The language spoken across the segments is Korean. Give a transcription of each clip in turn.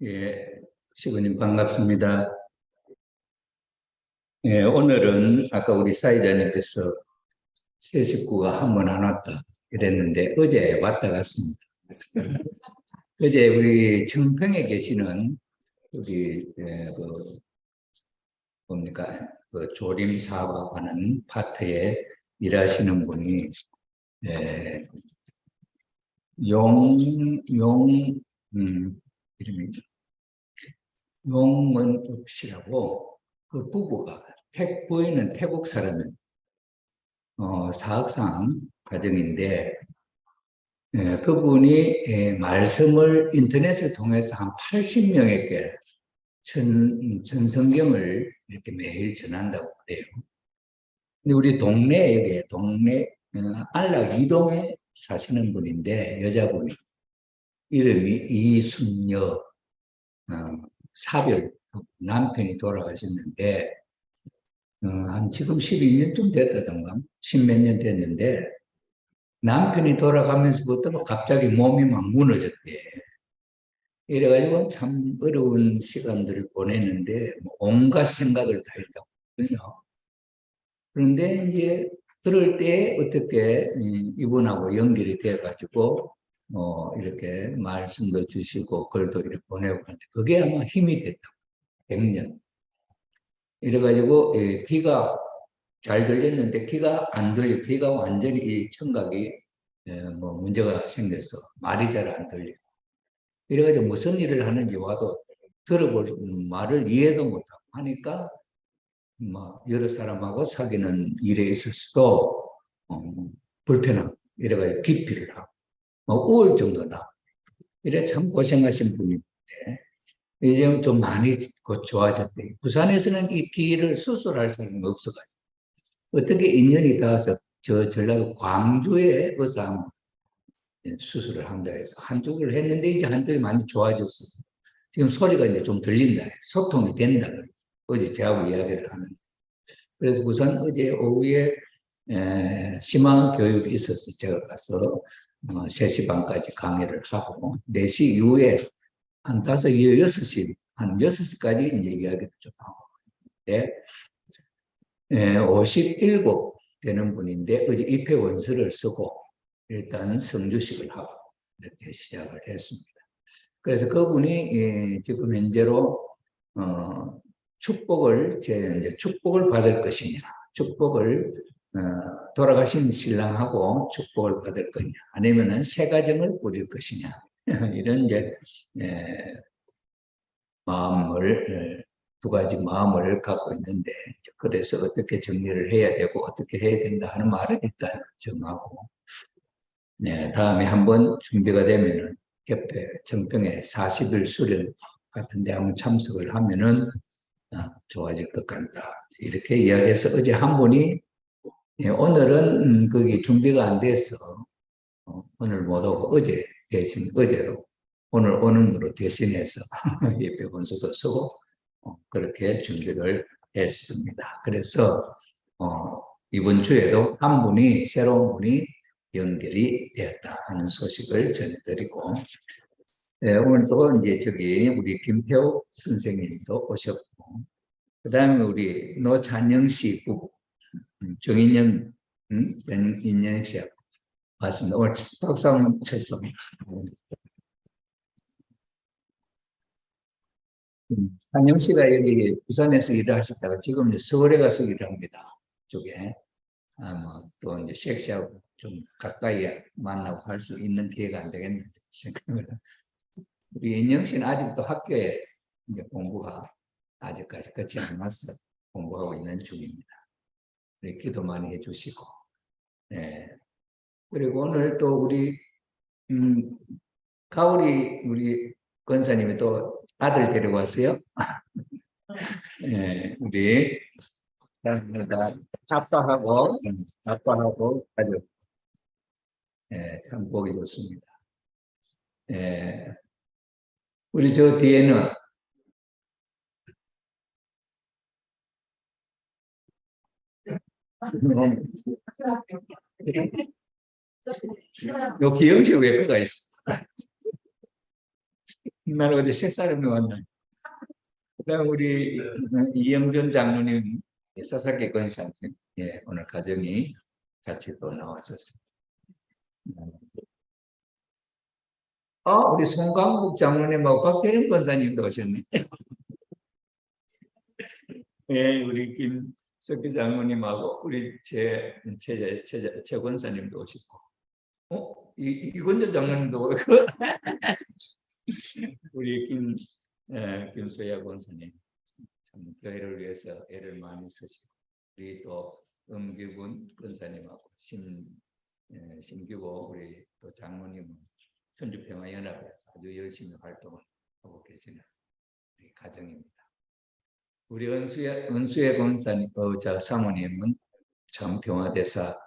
예, 시부님 반갑습니다. 예, 오늘은 아까 우리 사회자님께서 새 식구가 한 번 안 왔다 이랬는데 어제 왔다 갔습니다. 어제 우리 청평에 계시는 우리 뭡니까 조림 사업하는 파트에 일하시는 분이 예, 용 이름이 용문읍 씨라고 그 부부가 부인은 태국 사람은 사학상 가정인데 그분이 말씀을 인터넷을 통해서 한 80명에게 전성경을 이렇게 매일 전한다고 그래요. 근데 우리 동네 안락 이동에 사시는 분인데 여자분이 이름이 이순여 사별 남편이 돌아가셨는데 한 지금 12년쯤 됐다던가 10몇 년 됐는데 남편이 돌아가면서부터 갑자기 몸이 막 무너졌대. 이래가지고 참 어려운 시간들을 보냈는데 온갖 생각을 다 했다고 하거든요. 그런데 이제 그럴 때 어떻게 이분하고 연결이 돼가지고 이렇게 말씀도 주시고 글도 이렇게 보내고 하는데 그게 아마 힘이 됐다고. 100년. 이래가지고 귀가 잘 들렸는데 귀가 안 들려. 귀가 완전히 이 청각이 뭐 문제가 생겨서 말이 잘 안 들려. 이래가지고 무슨 일을 하는지 와도 들어볼 말을 이해도 못하고 하니까 뭐 여러 사람하고 사귀는 일에 있을 수도 불편하고 이래가지고 기피를 하고 뭐 우울증도 나고 이래 참 고생하신 분인데 이제 좀 많이 좋아졌대. 부산에서는 이 귀를 수술할 사람이 없어가지고 어떻게 인연이 닿아서 저 전라도 광주에 의사 수술을 한다 해서 한쪽을 했는데 이제 한쪽이 많이 좋아졌어. 지금 소리가 이제 좀 들린다. 소통이 된다. 어제 저하고 이야기를 하는데. 그래서 우선 어제 오후에 심화 교육이 있어서 제가 가서 3시 반까지 강의를 하고 4시 이후에 한 5, 6시, 한 6시까지 이제 이야기를 좀 하고. 네. 57 되는 분인데 어제 입회 원서를 쓰고 일단 성주식을 하고 이렇게 시작을 했습니다. 그래서 그분이 지금 현재로 축복을 이제 축복을 받을 것이냐, 축복을 돌아가신 신랑하고 축복을 받을 거냐, 아니면은 새 가정을 꾸릴 것이냐 이런 이제 마음을 두 가지 마음을 갖고 있는데 그래서 어떻게 정리를 해야 되고 어떻게 해야 된다 하는 말을 일단 정하고 다음에 한번 준비가 되면은 협회 청평에 40일 수련 같은데 한번 참석을 하면은 좋아질 것 같다 이렇게 이야기해서 어제 한 분이 오늘은 거기 준비가 안 돼서 오늘 못 오고 어제로 오늘 오는 거로 대신해서 예배 원서도 쓰고 그렇게 준비를 했습니다. 그래서 이번 주에도 한 분이 새로운 분이 연결이 되었다 하는 소식을 전해드리고 오늘도 이제 우리 김태호 선생님도 오셨고 그다음에 우리 노찬영 씨 부부 정인영 인영 씨 맞습니다. 오늘 박수 한번 쳤습니다. 한영 씨가 여기 부산에서 일을 하셨다가 지금 이제 서울에 가서 일을 합니다. 쪽에. 또 이제 섹시하고 좀 가까이 만나고 할 수 있는 기회가 안 되겠는데 생각을. 우리 인영 씨는 아직도 학교에 이제 공부가 아직까지 끝이 안 났어. 공부하고 있는 중입니다. 우리 기도 많이 해주시고. 네. 그리고 오늘 또 우리 가오리 우리 권사님이 또 아들 데리고 왔어요. 네, 우리 아빠하고 가족 참 보기 좋습니다. 우리 저 뒤에는 요 기영식 외과가 있어. 나는 어디 색사람이 왔나. 그다음 우리 이영준 장로님, 사사기 권사님, 예, 오늘 가정이 같이 또 나와줬습니다. 우리 송강국 장로님하고 박대림 권사님도 오셨네. 예, 우리 김석기 장로님하고 우리 최 권사님도 오시고, 이건조 장로님도 오고, 우리 김소야 권사님, 참 교회를 위해서 애를 많이 쓰시고, 우리 또 음기군 권사님하고 신규고 우리 또 장로님은 천주평화연합에서 아주 열심히 활동을 하고 계시는 우리 가정입니다. 우리 은수의 권사님, 사모님은 참 평화대사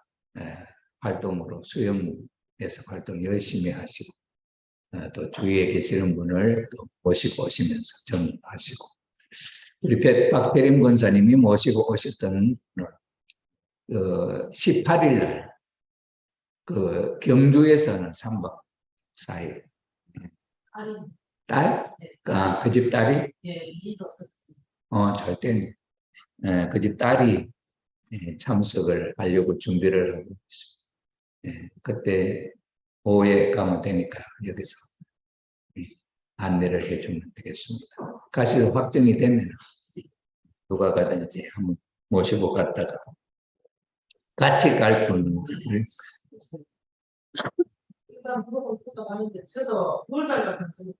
활동으로 수영에서 활동 열심히 하시고, 또 주위에 계시는 분을 또 모시고 오시면서 전하시고, 우리 박대림 권사님이 모시고 오셨던 18일 날 그 경주에서는 3박 4일. 딸? 그 집 딸이? 절대. 그 집 딸이 참석을 하려고 준비를 하고 있습니다. 그때 오후에 가면 되니까 여기서 안내를 해주면 되겠습니다. 가시도 확정이 되면 누가 가든지 한번 모시고 갔다가 같이 갈 분. 일단 무조건 가는데 저도 9월달 같은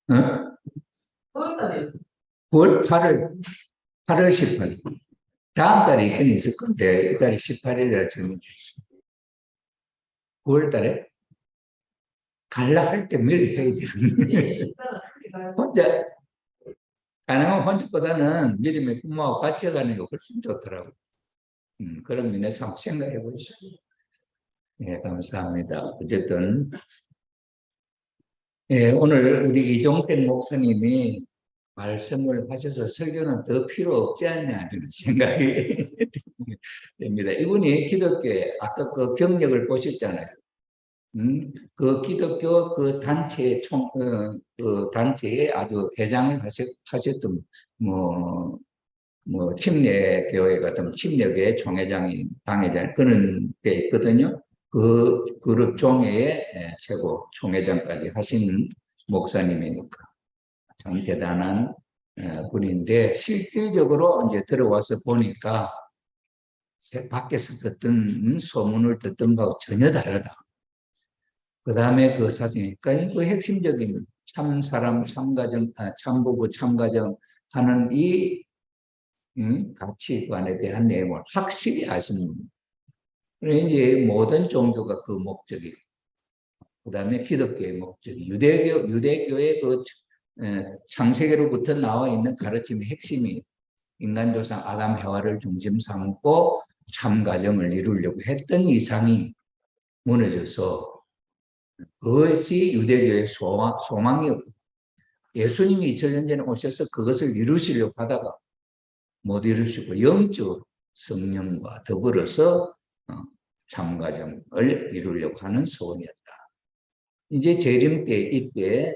거. 9월달에 있어. 9월 8월 18일. 다음 달에 있긴 있을 건데 이 달이 18일이라 정해져 있습니다. 9월 달에 갈라 할 때 미리 해야 되는데 혼자 가능하면 혼자보다는 미리 부모하고 같이 가는 게 훨씬 좋더라고요. 그런 면에서 한번 생각해 보시죠. 네, 감사합니다. 어쨌든 오늘 우리 이종택 목사님이 말씀을 하셔서 설교는 더 필요 없지 않냐 하는 생각이 됩니다. 이분이 기독교에 아까 그 경력을 보셨잖아요. 그 기독교 그 단체 그 단체에 아주 회장을 하셨던 침례 교회 같은 침례교회 총회장인 당회장 그런 게 있거든요. 그 그룹 총회의 최고 총회장까지 하신 목사님이니까 참 대단한 분인데 실질적으로 이제 들어와서 보니까 밖에서 듣던 소문을 듣던 거하고 전혀 다르다. 그 다음에 그 사실 그 핵심적인 참사람, 참가정, 참부부, 참가정 하는 이 가치관에 대한 내용을 확실히 아시는 분. 이제 모든 종교가 그 목적이고, 그 다음에 기독교의 목적이, 유대교의 그 창세기로부터 나와 있는 가르침의 핵심이 인간조상 아담 해와를 중심 삼고 참가정을 이루려고 했던 이상이 무너져서 그것이 유대교의 소망이었고 예수님이 2000년 전에 오셔서 그것을 이루시려고 하다가 못 이루시고 영적 성령과 더불어서 참가정을 이루려고 하는 소원이었다. 이제 재림 때 이때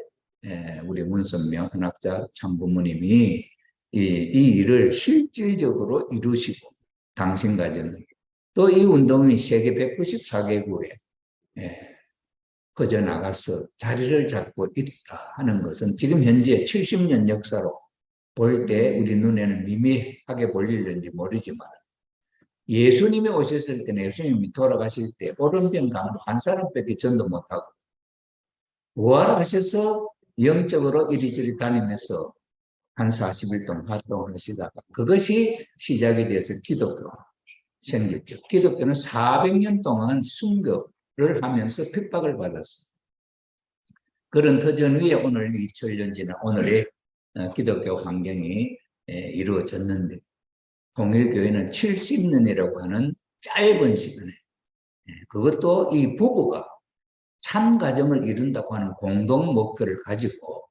우리 문선명 한학자 참부모님이 이 일을 실질적으로 이루시고 당신 가정을 또 이 운동이 세계 194개국에 퍼져나가서 자리를 잡고 있다 하는 것은 지금 현재 70년 역사로 볼 때 우리 눈에는 미미하게 보일는지 모르지만 예수님이 오셨을 때는 예수님이 돌아가실 때 오른편 가면 한 사람밖에 전도 못하고 부활하셔서 영적으로 이리저리 다니면서 한 40일 동안 활동을 하시다가 그것이 시작이 돼서 기독교가 생겼죠. 기독교는 400년 동안 순교를 하면서 핍박을 받았어요. 그런 터전 위에 오늘 2000년 지난 오늘의 기독교 환경이 이루어졌는데 통일교회는 70년이라고 하는 짧은 시간에 그것도 이 부부가 참가정을 이룬다고 하는 공동 목표를 가지고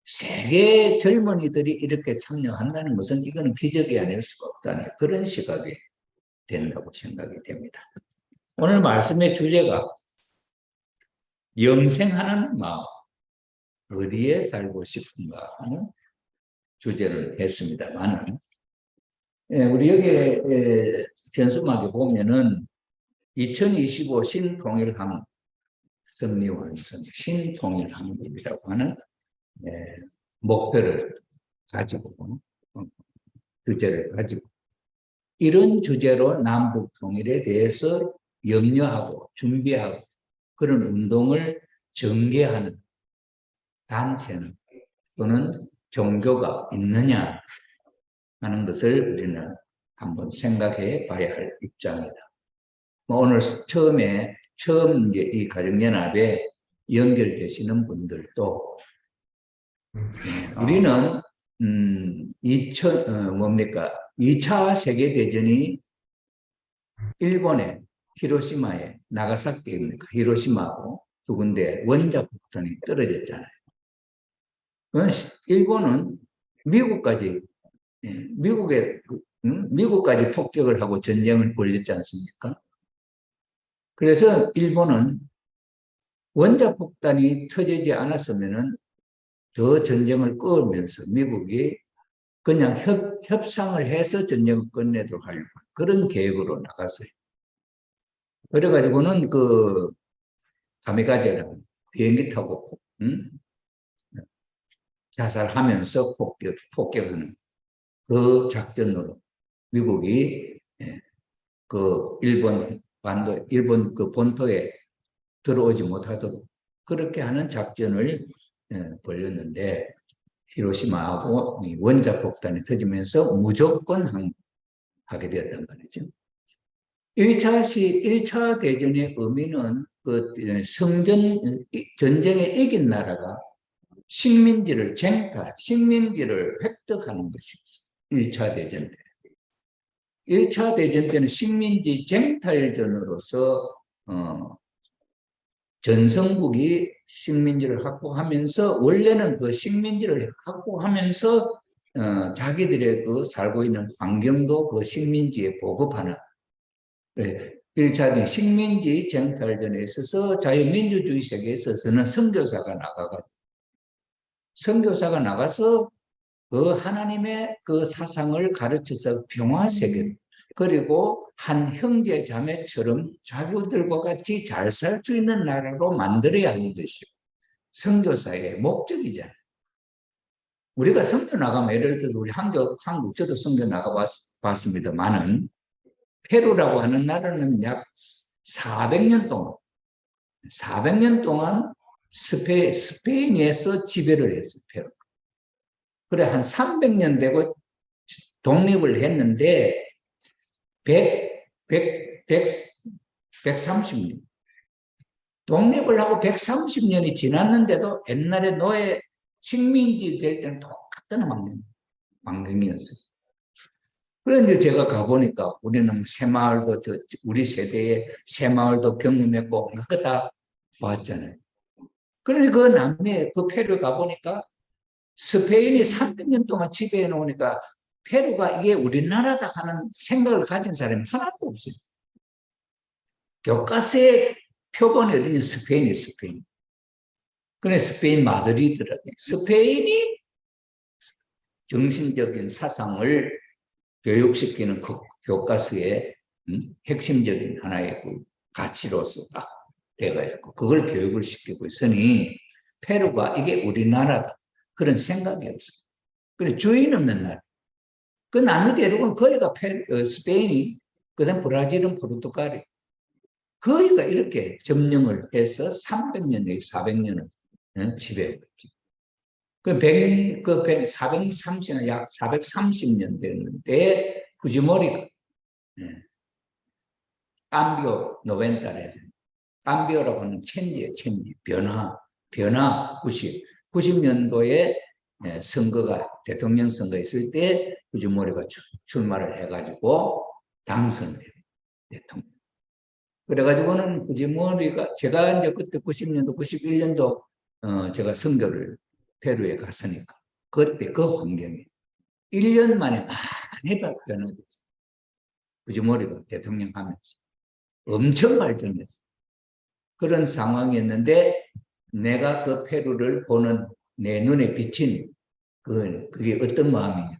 세계 젊은이들이 이렇게 참여한다는 것은 이거는 기적이 아닐 수가 없다는 그런 시각이 된다고 생각이 됩니다. 오늘 말씀의 주제가 영생하는 마음. 어디에 살고 싶은가 하는 주제를 했습니다만, 우리 여기 현수막에 보면은 2025 신통일항 승리완성, 신통일항이라고 하는 목표를 가지고 주제를 가지고 이런 주제로 남북 통일에 대해서 염려하고 준비하고 그런 운동을 전개하는 단체는 또는 종교가 있느냐 하는 것을 우리는 한번 생각해 봐야 할 입장이다. 오늘 처음 이제 이 가정연합에 연결되시는 분들도 우리는 2차 세계대전이 일본의 히로시마에 나가사키입니까? 히로시마하고 두 군데 원자 폭탄이 떨어졌잖아요. 일본은 미국까지 미국까지 폭격을 하고 전쟁을 벌였지 않습니까? 그래서 일본은 원자 폭탄이 터지지 않았으면은 더 전쟁을 끌면서 미국이 그냥 협상을 해서 전쟁을 끝내도록 하려고 그런 계획으로 나갔어요. 그래가지고는 그 가미가제라는 비행기 타고 자살하면서 폭격하는 그 작전으로 미국이 그 일본 그 본토에 들어오지 못하도록 그렇게 하는 작전을 벌였는데 히로시마하고 원자 폭탄이 터지면서 무조건 항복하게 되었단 말이죠. 1차 대전의 의미는 그 전쟁에 이긴 나라가 식민지를 획득하는 것이었어요. 1차 대전 때. 1차 대전 때는 식민지 쟁탈전으로서 전성국이 식민지를 확보하면서 원래는 그 식민지를 확보하면서 자기들의 그 살고 있는 환경도 그 식민지에 보급하는 1차 식민지 쟁탈전에 있어서 자유민주주의 세계에 있어서는 선교사가 나가서 그 하나님의 그 사상을 가르쳐서 평화세계 그리고 한 형제 자매처럼 자기들과 같이 잘 살 수 있는 나라로 만들어야 하는 것이요. 선교사의 목적이잖아요. 우리가 선교 나가면 예를 들어서 우리 한국 저도 선교 나가봤습니다만은 페루라고 하는 나라는 약 400년 동안 스페인에서 지배를 했어요. 페루. 그래 한 300년 되고 독립을 했는데 130년 독립을 하고 130년이 지났는데도 옛날에 노예 식민지 될 때는 똑같은 환경이었어요. 그런데 제가 가보니까 우리는 새마을도 우리 세대에 새마을도 경험했고 그거 다 봤잖아요. 그러니 그 남미에 그 페루 가보니까 스페인이 300년 동안 지배해 놓으니까 페루가 이게 우리나라다 하는 생각을 가진 사람이 하나도 없어요. 교과서의 표본이 어디냐? 스페인. 그래 스페인 마드리드라. 스페인이 정신적인 사상을 교육시키는 교과서의 핵심적인 하나의 그 가치로서 딱 되어 있고 그걸 교육을 시키고 있으니 페루가 이게 우리나라다. 그런 생각이 없어요. 그래 주인 없는 나라. 그 남미 대륙은 거기가 스페인이 그다음 브라질은 포르투갈이 거기가 이렇게 점령을 해서 300년 내지 400년을 지배했죠. 그 430년 약 430년 됐는데 후지모리가 깜비오 노벤타레에서 깜비오라고 하는 체인지 변화 90년도에 대통령 선거 있을 때 후지모리가 출마를 해가지고 당선돼요. 대통령. 그래가지고는 후지모리가 제가 이제 그때 90년도, 91년도 제가 선교를 페루에 갔으니까 그때 그 환경이 1년 만에 많이 변화됐어요. 후지모리가 대통령 하면서 엄청 발전했어요. 그런 상황이었는데 내가 그 페루를 보는 내 눈에 비친 그게 어떤 마음이냐.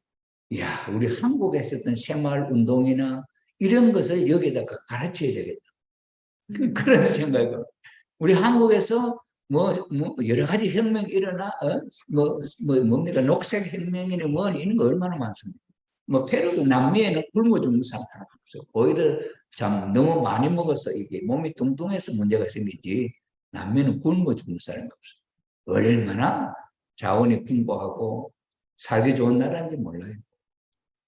야, 우리 한국에 있었던 새마을 운동이나 이런 것을 여기다가 가르쳐야 되겠다. 그런 생각을. 우리 한국에서 뭐 여러 가지 혁명이 일어나, 뭡니까? 녹색 혁명이니 뭐니 이런 거 얼마나 많습니까? 뭐 페루도 남미에는 굶어 죽는 사람 하나 없어. 오히려 참 너무 많이 먹어서 이게 몸이 뚱뚱해서 문제가 생기지. 남미는 굶어 죽는 사람이 없어. 얼마나 자원이 풍부하고 살기 좋은 나라인지 몰라요.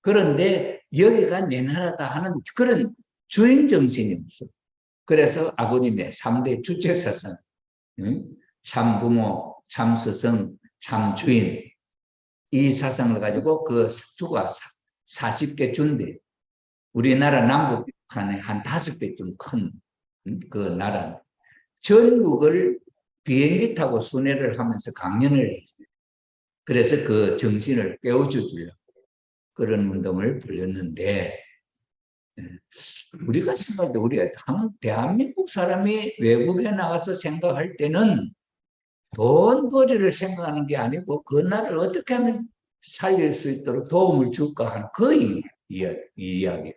그런데 여기가 내 나라다 하는 그런 주인 정신이 없어. 그래서 아버님의 3대 주체사상, 참부모, 참스승, 참주인, 이 사상을 가지고 그 주가 40개 준대. 우리나라 남북한의 한 5배 좀 큰 그 나라. 전국을 비행기 타고 순회를 하면서 강연을 했어요. 그래서 그 정신을 깨워주려고 그런 운동을 벌였는데, 우리가 생각할 때 우리 대한민국 사람이 외국에 나가서 생각할 때는 돈벌이를 생각하는 게 아니고 그 나라를 어떻게 하면 살릴 수 있도록 도움을 줄까 하는 그 이야기.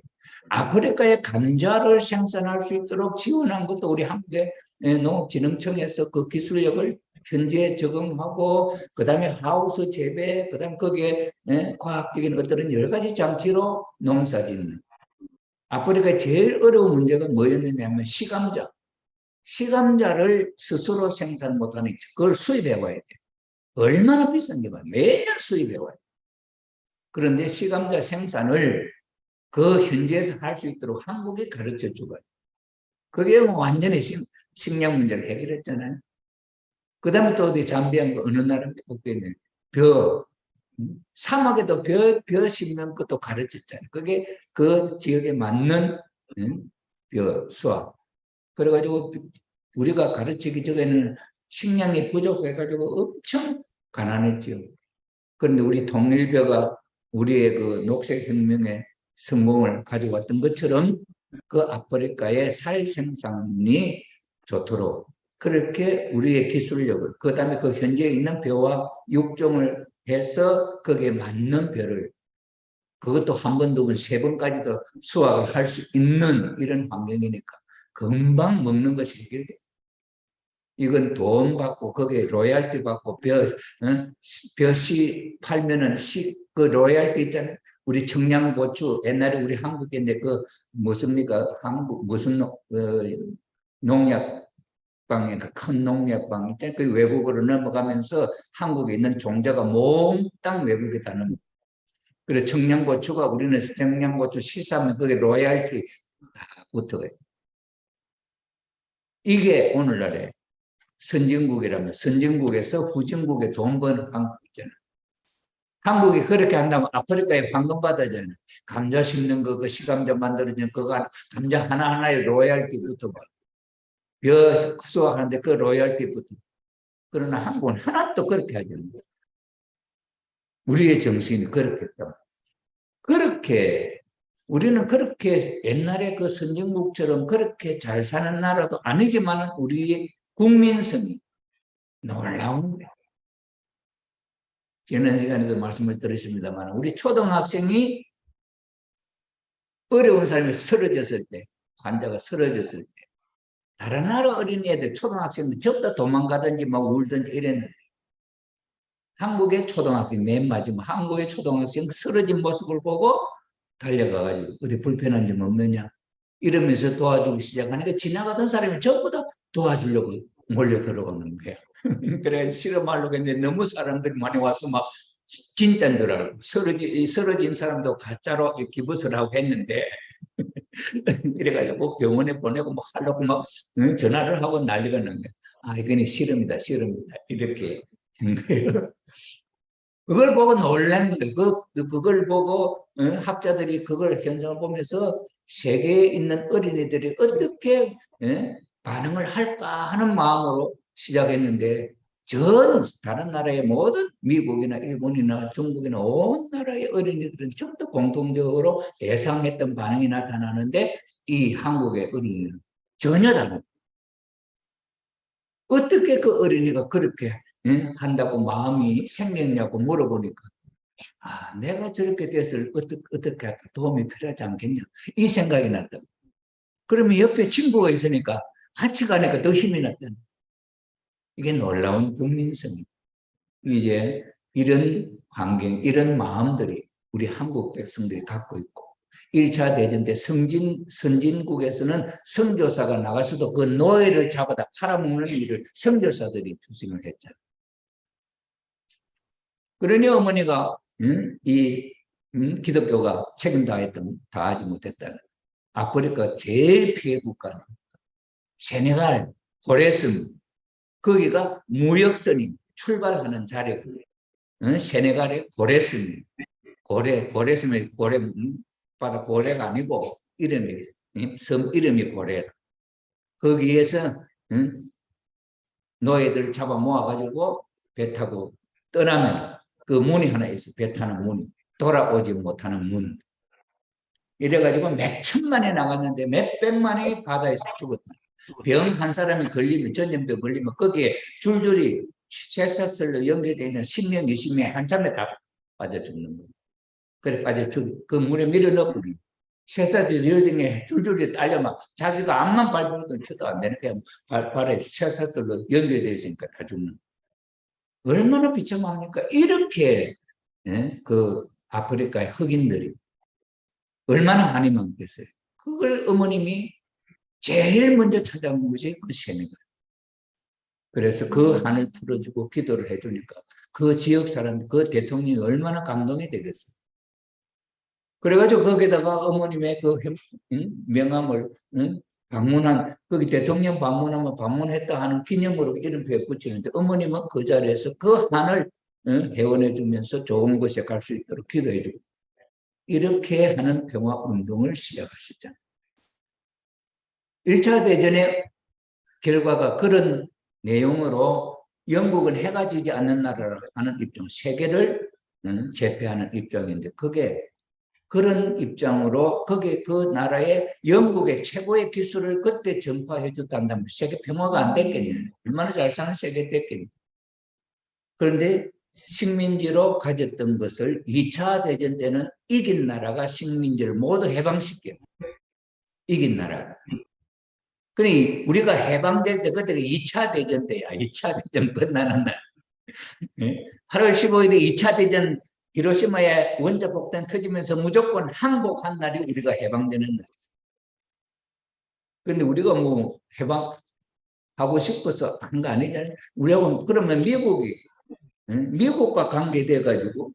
아프리카에 감자를 생산할 수 있도록 지원한 것도 우리 한국의 농업진흥청에서 그 기술력을 현지에 적응하고 그다음에 하우스 재배, 그다음에 거기에 과학적인 어떤 여러 가지 장치로 농사 짓는. 아프리카의 제일 어려운 문제가 뭐였느냐면 시감자. 시감자를 스스로 생산 못하는 그걸 수입해 와야 돼. 얼마나 비싼지 봐. 매년 수입해 와야 돼. 그런데 시감자 생산을 그 현지에서 할 수 있도록 한국이 가르쳐 주고 그게 뭐 완전히 식량 문제를 해결했잖아요. 그 다음에 또 어디 잠비안가 어느 나라인데 그때 벼 사막에도 벼 심는 것도 가르쳤잖아요. 그게 그 지역에 맞는 벼 수확. 그래가지고 우리가 가르치기 전에는 식량이 부족해가지고 엄청 가난했죠. 그런데 우리 통일벼가 우리의 그 녹색혁명의 성공을 가져왔던 것처럼 그 아프리카의 쌀 생산이 좋도록 그렇게 우리의 기술력을 그 다음에 그 현지에 있는 벼와 육종을 해서 거기에 맞는 벼를 그것도 한 번, 두 번, 세 번까지도 수확을 할 수 있는 이런 환경이니까 금방 먹는 것이 해결돼. 이건 돈 받고 거기에 로얄티 받고 벼씨 팔면은 그 로얄티 있잖아요. 우리 청양고추 옛날에 우리 한국에 그 무슨입니까? 한국 무슨 농약방에 큰 농약방 있잖아요. 그 외국으로 넘어가면서 한국에 있는 종자가 몽땅 외국에 다 넘어. 그래 청양고추가 우리는 청양고추 시사하면 그게 로얄티 다 붙어요. 이게 오늘날에 선진국이라면 선진국에서 후진국에 돈 버는 한국 있잖아요. 한국이 그렇게 한다면 아프리카에 황금 바다잖아요. 감자 심는 거, 그 시감자 만들어지는 그거 감자 하나하나에 로얄티부터 봐. 벼 수확하는데 그 로얄티부터. 그러나 한국은 하나도 그렇게 하지 않아요. 우리의 정신이 그렇게 했다. 그렇게 우리는 그렇게 옛날에 그 선진국처럼 그렇게 잘 사는 나라도 아니지만 우리의 국민성이 놀라운 거예요. 지난 시간에도 말씀을 드렸습니다만 우리 초등학생이 어려운 삶에 쓰러졌을 때 환자가 쓰러졌을 때 다른 나라 어린애들 초등학생들 전부 다 도망가든지 막 울든지 이랬는데 한국의 초등학생 맨 마지막 한국의 초등학생 쓰러진 모습을 보고 달려가가지고 어디 불편한 점 없느냐 이러면서 도와주기 시작하니까 지나가던 사람이 전부 다 도와주려고 몰려 들어오는 거야. 그래 실험하려고 했는데 너무 사람들이 많이 와서 막 진짜인 줄 알고 쓰러진 사람도 가짜로 기부를 하고 했는데 이래가지고 병원에 보내고 뭐 하려고 막 전화를 하고 난리가 난 거야. 아 이건 실험이다 이렇게 한 거예요. 그걸 보고 놀란 거예요. 그걸 보고 학자들이 그걸 현상을 보면서 세계에 있는 어린이들이 어떻게 반응을 할까 하는 마음으로 시작했는데 전 다른 나라의 모든 미국이나 일본이나 중국이나 온 나라의 어린이들은 전부 공통적으로 예상했던 반응이 나타나는데 이 한국의 어린이는 전혀 다르다. 어떻게 그 어린이가 그렇게 한다고 마음이 생겼냐고 물어보니까 내가 저렇게 돼서 어떻게 할까 도움이 필요하지 않겠냐 이 생각이 났다고. 그러면 옆에 친구가 있으니까 같이 가니까 더 힘이 났다는. 이게 놀라운 국민성이. 이제 이런 환경, 이런 마음들이 우리 한국 백성들이 갖고 있고 1차 대전 때 선진국에서는 선교사가 나가서도 그 노예를 잡아다 팔아먹는 일을 선교사들이 주sim을 했잖아요. 그러니 어머니가 기독교가 책임 다하지 못했다는. 아프리카 제일 피해 국가는 세네갈, 고레섬, 거기가 무역선이 출발하는 자리가 세네갈의 고레섬이 고레섬의 고래 바다 고래가 아니고 이름이 섬 이름이 고래라. 거기에서 노예들 잡아 모아가지고 배 타고 떠나면 그 문이 하나 있어. 배 타는 문이 돌아오지 못하는 문. 이래가지고 몇 천만에 나갔는데 몇 백만이 바다에서 죽었다. 병 한 사람이 걸리면 전염병 걸리면 거기에 줄줄이 쇠사슬로 연결되어 있는 10명, 20명 한참에 다 빠져 죽는 거예요. 그래 빠져 그 물에 밀어넣고 쇠사슬 열등에 줄줄이 딸려 막 자기가 앞만 밟아도 쳐도 안 되는 게 발에 쇠사슬로 연결되어 있으니까 다 죽는 거예요. 얼마나 비참합니까? 이렇게 그 아프리카의 흑인들이 얼마나 한이 많겠어요. 그걸 어머님이 제일 먼저 찾아온 것이 그 세네갈. 그래서 그 한을 풀어주고 기도를 해주니까 그 지역 사람, 그 대통령이 얼마나 감동이 되겠어요. 그래가지고 거기다가 어머님의 그 명함을 방문한, 거기 대통령 방문하면 방문했다 하는 기념으로 이름표에 붙이는데 어머님은 그 자리에서 그 한을 회원해 주면서 좋은 곳에 갈 수 있도록 기도해 주고 이렇게 하는 평화운동을 시작하셨잖아요. 1차 대전의 결과가 그런 내용으로 영국은 해가 지지 않는 나라라 하는 입장, 세계를 제패하는 입장인데 그게 그런 입장으로 거기에 그 나라의 영국의 최고의 기술을 그때 전파해 줬단다면 세계 평화가 안 됐겠냐. 얼마나 잘 사는 세계 됐겠냐. 그런데 식민지로 가졌던 것을 2차 대전 때는 이긴 나라가 식민지를 모두 해방시켜. 이긴 나라. 그러니 우리가 해방될 때 그때가 2차 대전 때야. 2차 대전 끝나는 날. 8월 15일에 2차 대전 히로시마에 원자폭탄 터지면서 무조건 항복한 날이 우리가 해방되는 날. 그런데 우리가 뭐 해방하고 싶어서 한 거 아니잖아요. 우리하고 그러면 미국과 관계돼 가지고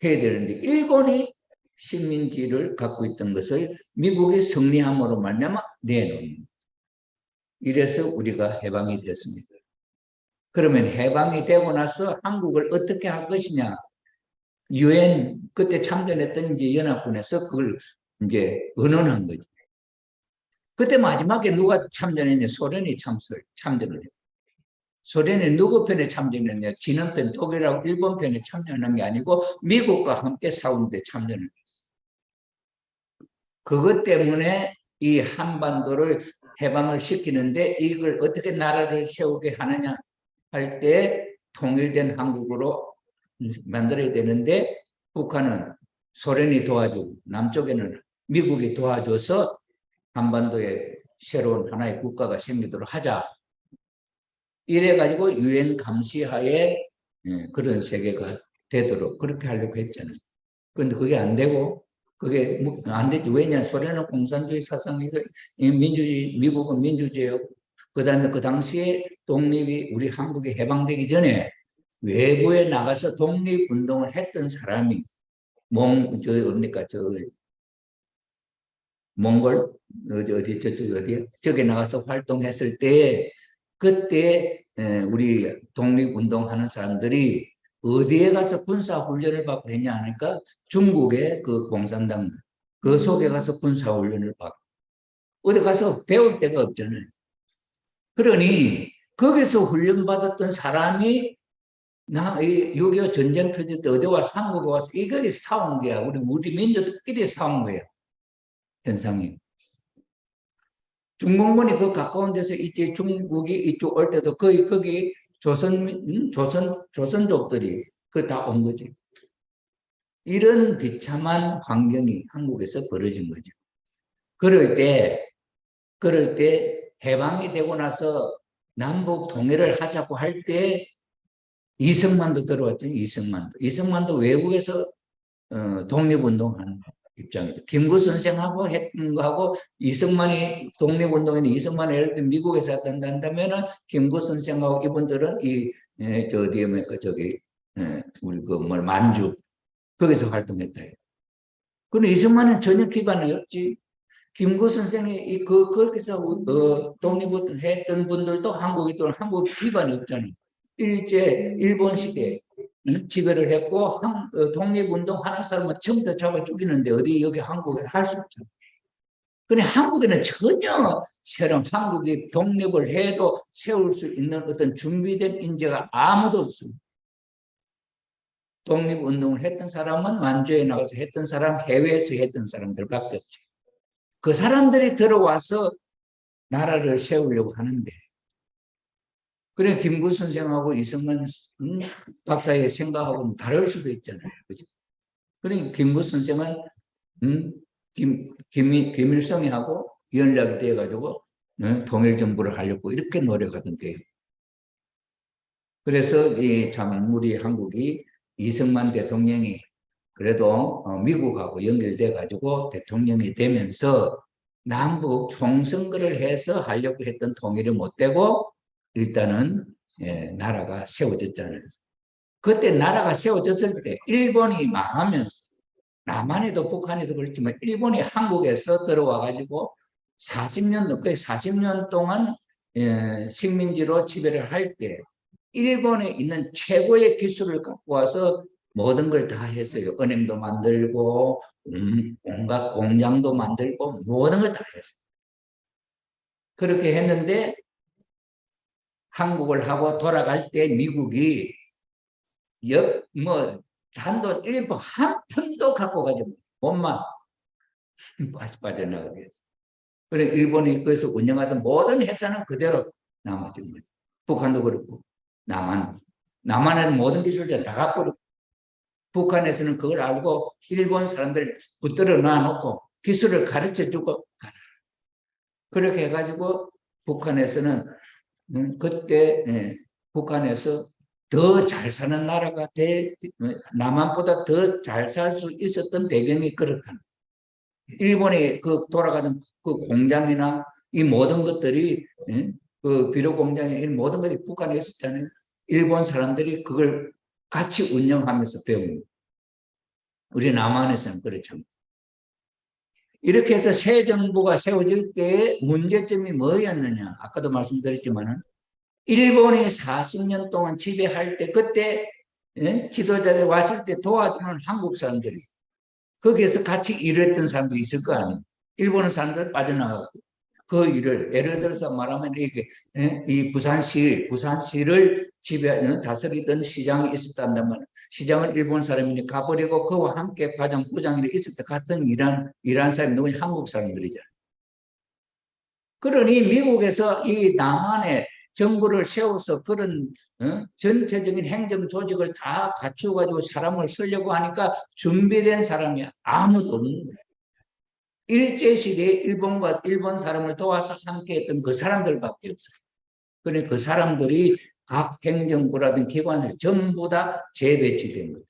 해야 되는데 일본이 식민지를 갖고 있던 것을 미국이 승리함으로 말미암아 내놓는. 이래서 우리가 해방이 됐습니다. 그러면 해방이 되고 나서 한국을 어떻게 할 것이냐? 유엔 그때 참전했던 이제 연합군에서 그걸 이제 의논한 거죠. 그때 마지막에 누가 참전했냐? 소련이 참전을 했어요. 소련이 누구 편에 참전했냐? 지는 편 독일하고 일본 편에 참전한 게 아니고 미국과 함께 싸우는데 참전을 했어요. 그것 때문에 이 한반도를 해방을 시키는데 이걸 어떻게 나라를 세우게 하느냐 할 때 통일된 한국으로 만들어야 되는데 북한은 소련이 도와주고 남쪽에는 미국이 도와줘서 한반도에 새로운 하나의 국가가 생기도록 하자. 이래가지고 유엔 감시하에 그런 세계가 되도록 그렇게 하려고 했잖아요. 그런데 그게 안 되고 그게 안 되지. 왜냐? 소련은 공산주의 사상이고 민주주의, 미국은 민주주의였고 그 다음에 그 당시에 독립이 우리 한국이 해방되기 전에 외부에 나가서 독립운동을 했던 사람이 몽골 저기 나가서 활동했을 때 그때 우리 독립운동하는 사람들이 어디에 가서 군사훈련을 받고 했냐 하니까 중국의 그 공산당 그 속에 가서 군사훈련을 받고 어디 가서 배울 데가 없잖아요. 그러니 거기서 훈련받았던 사람이 6.25 전쟁 터질 때 어디 와 한국에 와서 이거 싸운 거야. 우리 민족들끼리 싸운 거야. 현상이. 중공군이 그 가까운 데서 이제 중국이 이쪽 올 때도 거의 거기 조선족들이 그 다 온 거지. 이런 비참한 환경이 한국에서 벌어진 거죠. 그럴 때 해방이 되고 나서 남북 통일을 하자고 할 때 이승만도 들어왔죠. 이승만도 외국에서 독립운동하는 입장이죠. 김구 선생하고 했던 거하고 이승만이 독립운동에는 이승만이 예를 들면 미국에서 한다면은 김구 선생하고 이분들은 저 어디에 그 저기 우리 그 뭘 만주 거기서 활동했다. 근데 이승만은 전혀 기반이 없지. 김구 선생이 거기서 독립운동 했던 분들도 한국에 또는 한국 기반이 없잖아. 일본 시대에 지배를 했고 독립운동 하는 사람은 처음부터 잡아 죽이는데 어디 여기 한국에 할 수 없잖아. 근데 한국에는 전혀 새로운 한국이 독립을 해도 세울 수 있는 어떤 준비된 인재가 아무도 없습니다. 독립운동을 했던 사람은 만주에 나가서 했던 사람, 해외에서 했던 사람들밖에 없죠. 그 사람들이 들어와서 나라를 세우려고 하는데, 그래 김구 선생하고 이승만 박사의 생각하고는 다를 수도 있잖아요. 그죠? 그래 김구 선생은 김일성이하고 연락이 돼가지고 통일정부를 하려고 이렇게 노력하던 때예요. 그래서 참 우리 한국이 이승만 대통령이 그래도 미국하고 연결돼 가지고 대통령이 되면서 남북 총선거를 해서 하려고 했던 통일이 못 되고 일단은 나라가 세워졌잖아요. 그때 나라가 세워졌을 때 일본이 망하면서 남한에도 북한에도 그렇지만 일본이 한국에서 들어와 가지고 40년 거의 40년 동안 식민지로 지배를 할 때 일본에 있는 최고의 기술을 갖고 와서 모든 걸 다 했어요. 은행도 만들고 온갖 공장도 만들고 모든 걸 다 했어요. 그렇게 했는데 한국을 하고 돌아갈 때 미국이 단돈 일부 한 푼도 갖고 가지 못만 빠져나가게 했어요. 그래 일본이 그래서 운영하던 모든 회사는 그대로 남았죠. 북한도 그렇고 남한에는 모든 기술들 다 갖고 북한에서는 그걸 알고 일본 사람들 붙들어 놔놓고 기술을 가르쳐주고 가라. 그렇게 해가지고 북한에서는 그때 북한에서 더 잘 사는 나라가 남한보다 더 잘 살 수 있었던 배경이 그렇다. 일본에 그 돌아가는 그 공장이나 이 모든 것들이 그 비료 공장이 모든 것이 북한에 있었잖아요. 일본 사람들이 그걸 같이 운영하면서 배웁니다. 우리 남한에서는 그렇죠. 이렇게 해서 새 정부가 세워질 때 문제점이 뭐였느냐. 아까도 말씀드렸지만은 일본이 40년 동안 지배할 때 그때 지도자들이 왔을 때 도와주는 한국 사람들이 거기에서 같이 일했던 사람들이 있을 거 아니에요. 일본 사람들 빠져나가고 그 일을 예를 들어서 말하면 이 부산시를 지배하는 다스리던 시장이 있었다면 시장은 일본 사람이니 가버리고 그와 함께 과장 부장이 있었던 같은 일한 사람이 누구냐 한국 사람들이잖아요. 그러니 미국에서 이 남한에 정부를 세워서 그런 전체적인 행정 조직을 다 갖추어가지고 사람을 쓰려고 하니까 준비된 사람이 아무도 없는 거예요. 일제시대에 일본 사람을 도와서 함께했던 그 사람들밖에 없어요. 그러니 그 사람들이 각 행정부라든 기관을 전부 다 재배치된 거예요.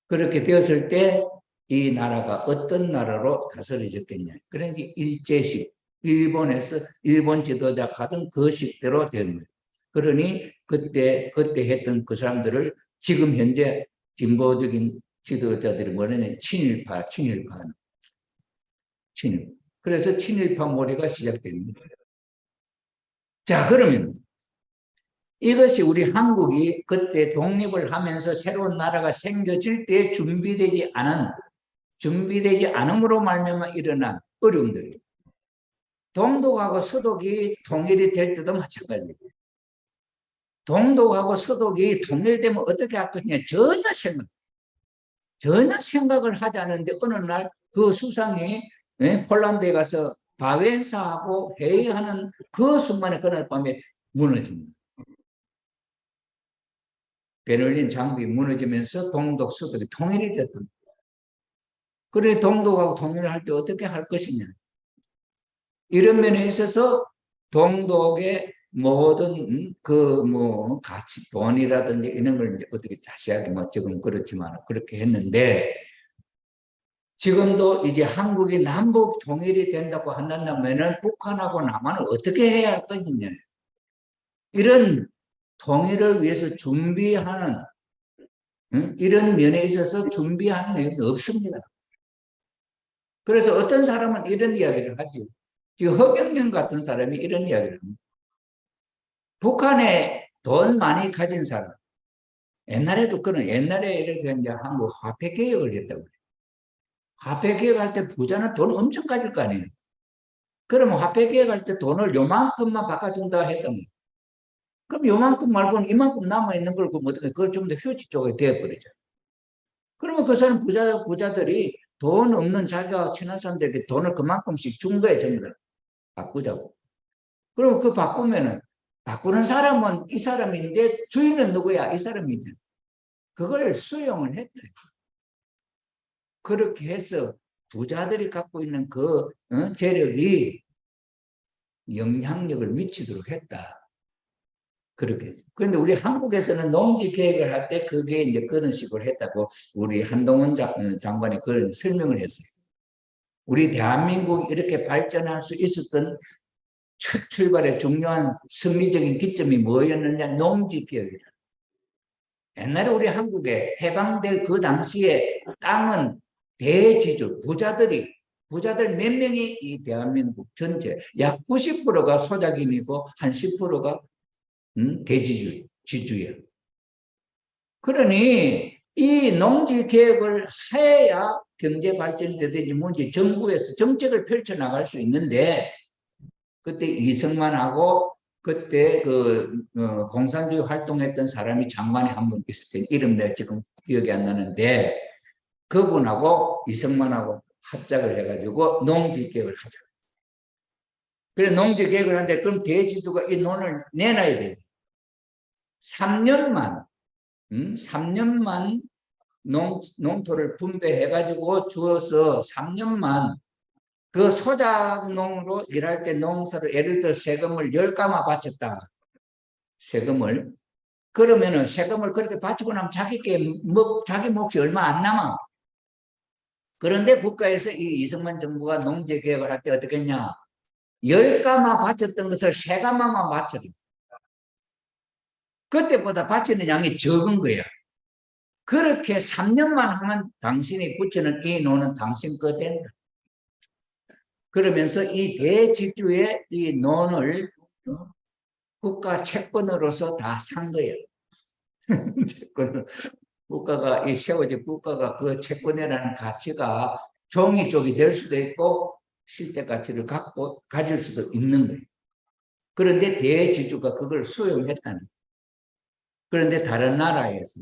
그렇게 되었을 때 이 나라가 어떤 나라로 다스려졌겠냐. 그러니까 일제식, 일본에서 일본 지도자가 하던 그 식대로 된 거예요. 그러니 그때 했던 그 사람들을 지금 현재 진보적인 지도자들이 뭐냐면 친일파. 그래서 친일파 몰이가 시작됩니다. 자, 그러면 이것이 우리 한국이 그때 독립을 하면서 새로운 나라가 생겨질 때 준비되지 않음으로 말미암아 일어난 어려움들. 동독하고 서독이 통일이 될 때도 마찬가지예요. 동독하고 서독이 통일되면 어떻게 할 것이냐 전혀 생각을 하지 않는데 어느 날 그 수상이 폴란드에 가서 바웬사하고 회의하는 그 순간에 그날 밤에 무너집니다. 베를린 장벽이 무너지면서 동독, 서독이 통일이 됐던. 그래 동독하고 통일을 할 때 어떻게 할 것이냐. 이런 면에 있어서 동독의 모든 그 뭐 가치, 돈이라든지 이런 걸 이제 어떻게 자세하게 뭐 지금 그렇지만 그렇게 했는데 지금도 이제 한국이 남북 통일이 된다고 한다면은 북한하고 남한은 어떻게 해야 할 것이냐. 이런 통일을 위해서 준비하는 이런 면에 있어서 준비한 내용이 없습니다. 그래서 어떤 사람은 이런 이야기를 하죠. 지금 허경영 같은 사람이 이런 이야기를 합니다. 북한에 돈 많이 가진 사람, 옛날에도 그런 옛날에 이렇게 이제 한국 화폐 개혁을 했다고 그래요. 화폐 개혁할 때 부자는 돈 엄청 가질 거 아니에요. 그러면 화폐 개혁할 때 돈을 요만큼만 바꿔준다 했던 거예요. 그럼 요만큼 말고는 이만큼 남아있는 걸 그럼 어떻게 그걸 좀 더 휴지 쪽에 대어버리죠. 그러면 그 사람 부자들이 돈 없는 자기가 친한 사람들에게 돈을 그만큼씩 준 거예요, 전부 다. 바꾸자고. 그럼 그 바꾸면은 바꾸는 사람은 이 사람인데 주인은 누구야? 이 사람이죠. 그걸 수용을 했다. 그렇게 해서 부자들이 갖고 있는 그 재력이 영향력을 미치도록 했다. 그렇게. 그런데 우리 한국에서는 농지 계획을 할 때 그게 이제 그런 식으로 했다고 우리 한동훈 장관이 그런 설명을 했어요. 우리 대한민국이 이렇게 발전할 수 있었던 첫 출발의 중요한 승리적인 기점이 뭐였느냐? 농지 계획이다. 옛날에 우리 한국에 해방될 그 당시에 땅은 대지주, 부자들 몇 명이 이 대한민국 전체 약 90%가 소작인이고 한 10%가 지주예요. 그러니 이 농지 개혁을 해야 경제 발전이 되든지 뭔지 정부에서 정책을 펼쳐 나갈 수 있는데 그때 이승만하고 그때 공산주의 활동했던 사람이 장관에 한 분 있을 때 이름 내가 지금 기억이 안 나는데 그분하고 이승만하고 합작을 해가지고 농지 개혁을 하자. 그래 농지 개혁을 하는데 그럼 대지주가 이 돈을 내놔야 돼요. 3년만 3년만 농토를 분배해가지고 주어서 3년만 그 소작농으로 일할 때 농사를 예를 들어 세금을 10가마 바쳤다. 세금을. 그러면은 세금을 그렇게 바치고 나면 자기 몫이 얼마 안 남아. 그런데 국가에서 이 이승만 정부가 농지 개혁을 할 때 어떻게 했냐. 10가마 바쳤던 것을 3가마만 바쳐요. 그때보다 바치는 양이 적은 거야. 그렇게 3년만 하면 당신이 붙이는 이 노는 당신 거 된다. 그러면서 이 대지주의 이 논을 국가 채권으로서 다 산 거예요. 채권을 국가가 이 세워진 국가가 그 채권이라는 가치가 종이 쪽이 될 수도 있고 실제 가치를 가질 수도 있는 거예요. 그런데 대지주가 그걸 수용했다는 거예요. 그런데 다른 나라에서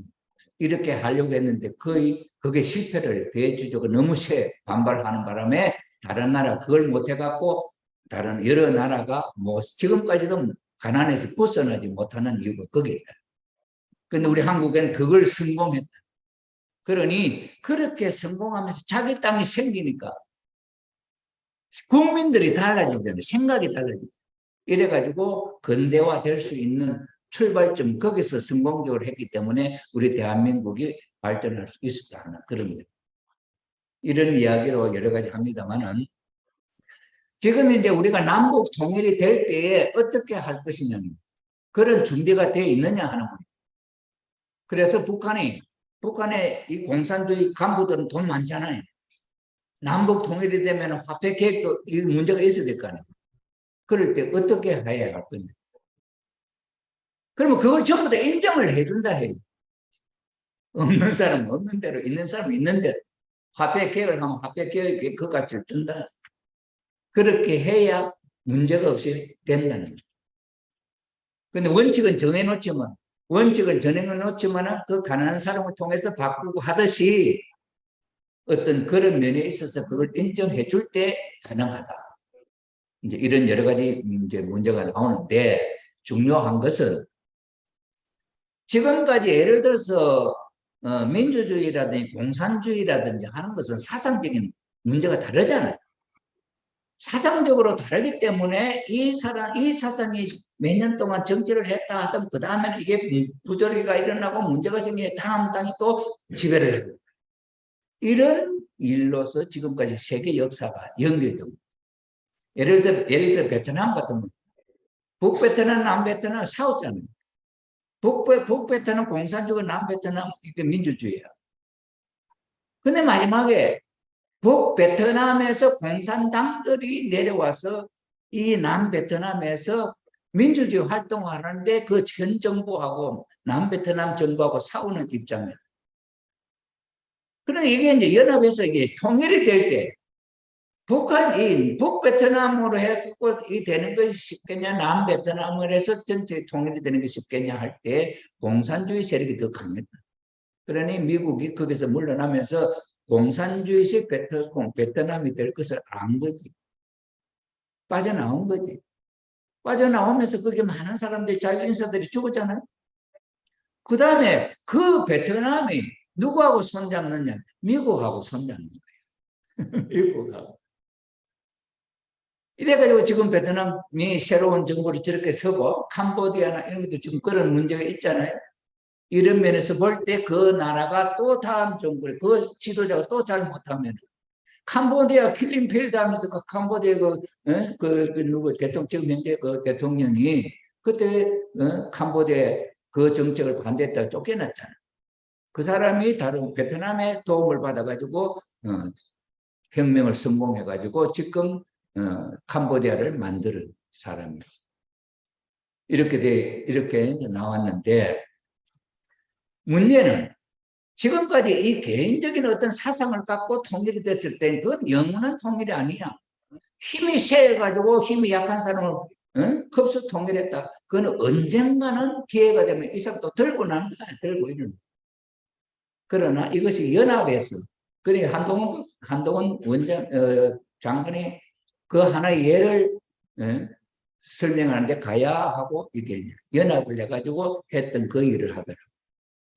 이렇게 하려고 했는데 거의 그게 실패를 해요. 대지주가 너무 반발하는 바람에 다른 나라 그걸 못해갖고 다른 여러 나라가 뭐 지금까지도 가난해서 벗어나지 못하는 이유가 거기에 있다. 근데 우리 한국에는 그걸 성공했다. 그러니 그렇게 성공하면서 자기 땅이 생기니까 국민들이 달라지잖아요. 생각이 달라지죠. 이래가지고 근대화 될 수 있는 출발점 거기서 성공적으로 했기 때문에 우리 대한민국이 발전할 수 있었다 하는 그런 거예요. 이런 이야기로 여러 가지 합니다만은 지금 이제 우리가 남북 통일이 될 때에 어떻게 할 것이냐는 그런 준비가 되어 있느냐 하는 거예요. 그래서 북한의 이 공산주의 간부들은 돈 많잖아요. 남북 통일이 되면 화폐 계획도 이 문제가 있어야 될 거 아니에요. 그럴 때 어떻게 해야 할 거냐. 그러면 그걸 전부 다 인정을 해준다 해요. 없는 사람은 없는 대로, 있는 사람은 있는 대로. 화폐 계획을 하면 화폐 계획에 그 가치를 준다. 그렇게 해야 문제가 없이 된다는 거죠. 근데 원칙은 정해놓지만 그 가난한 사람을 통해서 바꾸고 하듯이 어떤 그런 면에 있어서 그걸 인정해 줄 때 가능하다. 이제 이런 여러 가지 이제 문제가 나오는데 중요한 것은 지금까지 예를 들어서 민주주의라든지 공산주의라든지 하는 것은 사상적인 문제가 다르잖아요. 사상적으로 다르기 때문에 이 사상이 몇 년 동안 정치를 했다 하더라도 그 다음에는 이게 부조리가 일어나고 문제가 생기면 다음 당이 또 지배를 해요. 이런 일로서 지금까지 세계 역사가 연결됩니다. 예를 들어 베트남 같은 거, 북베트남, 남베트남 싸웠잖아요. 북베트남 공산주의, 남베트남 이게 민주주의야. 근데 마지막에 북베트남에서 공산당들이 내려와서 이 남베트남에서 민주주의 활동을 하는데 그 현 정부하고 남베트남 정부하고 싸우는 입장이에요. 그런데 이게 이제 연합해서 이게 통일이 될 때 북베트남으로 해갖고 이 되는 것이 쉽겠냐, 남베트남을 해서 전체 통일이 되는 것이 쉽겠냐 할 때 공산주의 세력이 더 강했다. 그러니 미국이 거기서 물러나면서 공산주의식 베트남이 될 것을 안 거지. 빠져나온 거지. 빠져나오면서 거기 많은 사람들이 자유인사들이 죽었잖아요. 그 다음에 그 베트남이 누구하고 손잡느냐? 미국하고 손잡는 거예요. 미국하고. 이래가지고 지금 베트남이 새로운 정부를 저렇게 서고 캄보디아나 이런 것도 지금 그런 문제가 있잖아요. 이런 면에서 볼 때 그 나라가 또 다음 정부를 그 지도자가 또 잘못하면 캄보디아 킬링필드 하면서 그 캄보디아 누구 대통령 지금 현재 그 대통령이 그때 캄보디아 그 정책을 반대했다가 쫓겨났잖아요. 그 사람이 다른 베트남의 도움을 받아가지고 혁명을 성공해가지고 지금 캄보디아를 만드는 사람이에요. 이렇게 나왔는데 문제는 지금까지 이 개인적인 어떤 사상을 갖고 통일이 됐을 때 그건 영원한 통일이 아니야. 힘이 세가지고 힘이 약한 사람을 흡수 통일했다. 그건 언젠가는 기회가 되면 이 사람 또 들고 난다. 들고 이러는. 그러나 이것이 연합해서 그래 한동훈 장관이 그 하나의 예를 설명하는데 가야 하고 이게 연합을 해가지고 했던 그 일을 하더라고요.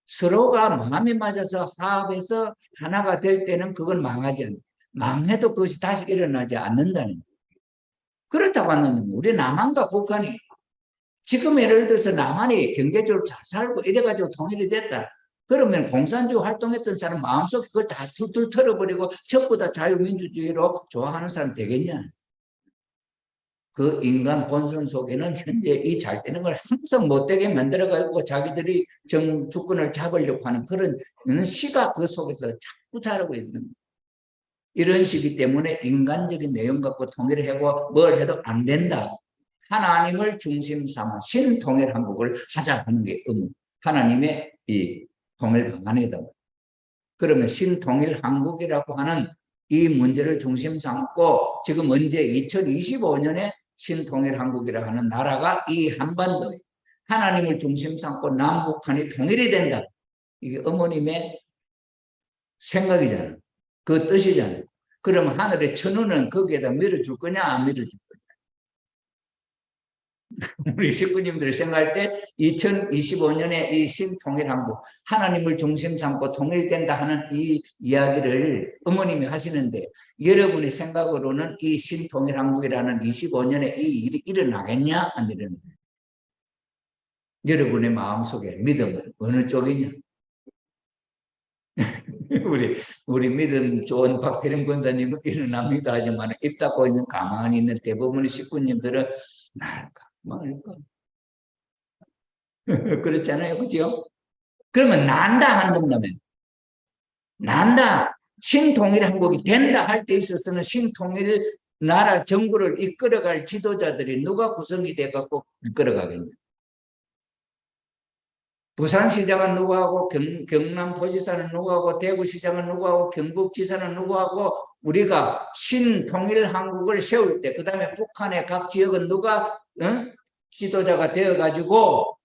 서로가 마음이 맞아서 화합해서 하나가 될 때는 그건 망하지 않는다. 망해도 그것이 다시 일어나지 않는다는 거예요. 그렇다고 하면 우리 남한과 북한이 지금 예를 들어서 남한이 경제적으로 잘 살고 이래가지고 통일이 됐다. 그러면 공산주의 활동했던 사람 마음속에 그걸 다 툴툴 털어버리고 전부 다 자유민주주의로 좋아하는 사람 되겠냐. 그 인간 본성 속에는 현재 이 잘 되는 걸 항상 못되게 만들어가지고 자기들이 주권을 잡으려고 하는 그런 시각 그 속에서 자꾸 자라고 있는 거예요. 이런 시기 때문에 인간적인 내용 갖고 통일을 하고 뭘 해도 안 된다. 하나님을 중심 삼아 신통일 한국을 하자 하는 게 하나님의 이 통일 방안이다. 그러면 신통일 한국이라고 하는 이 문제를 중심 삼고 지금 언제 2025년에 신통일 한국이라 하는 나라가 이 한반도에 하나님을 중심 삼고 남북한이 통일이 된다. 이게 어머님의 생각이잖아요. 그 뜻이잖아요. 그럼 하늘의 천운은 거기에다 밀어줄 거냐 안 밀어줄 거냐. 우리 식구님들 생각할 때 2025년에 이 신통일 한국 하나님을 중심 삼고 통일된다 하는 이 이야기를 어머님이 하시는데 여러분의 생각으로는 이 신통일 한국이라는 25년에 이 일이 일어나겠냐 안 일어나냐. 여러분의 마음속에 믿음은 어느 쪽이냐. 우리 믿음 좋은 박태림 권사님은 일어납니다 하지만 입 닫고 있는 가만히 있는 대부분의 식구님들은 날까 말까 그렇잖아요. 그죠? 그러면 난다 한다면 난다 신통일 한국이 된다 할 때 있어서는 신통일 나라 정부를 이끌어갈 지도자들이 누가 구성이 돼갖고 이끌어가겠냐. 부산시장은 누구하고 경남도지사는 누구하고 대구시장은 누구하고 경북지사는 누구하고 우리가 신통일 한국을 세울 때 그 다음에 북한의 각 지역은 누가 지도자가 되어가지고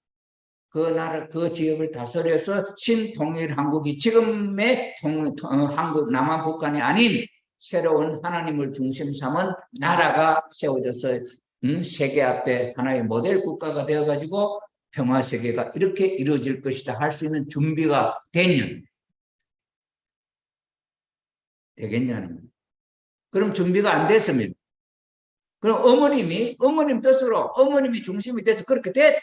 그 나라 그 지역을 다스려서 신통일 한국이 지금의 한국 남한 북한이 아닌 새로운 하나님을 중심 삼은 나라가 세워져서 세계 앞에 하나의 모델 국가가 되어가지고 평화 세계가 이렇게 이루어질 것이다 할 수 있는 준비가 되겠냐는 거예요. 그럼 준비가 안 됐으면 그럼 어머님 뜻으로 어머님이 중심이 돼서 그렇게 됐다.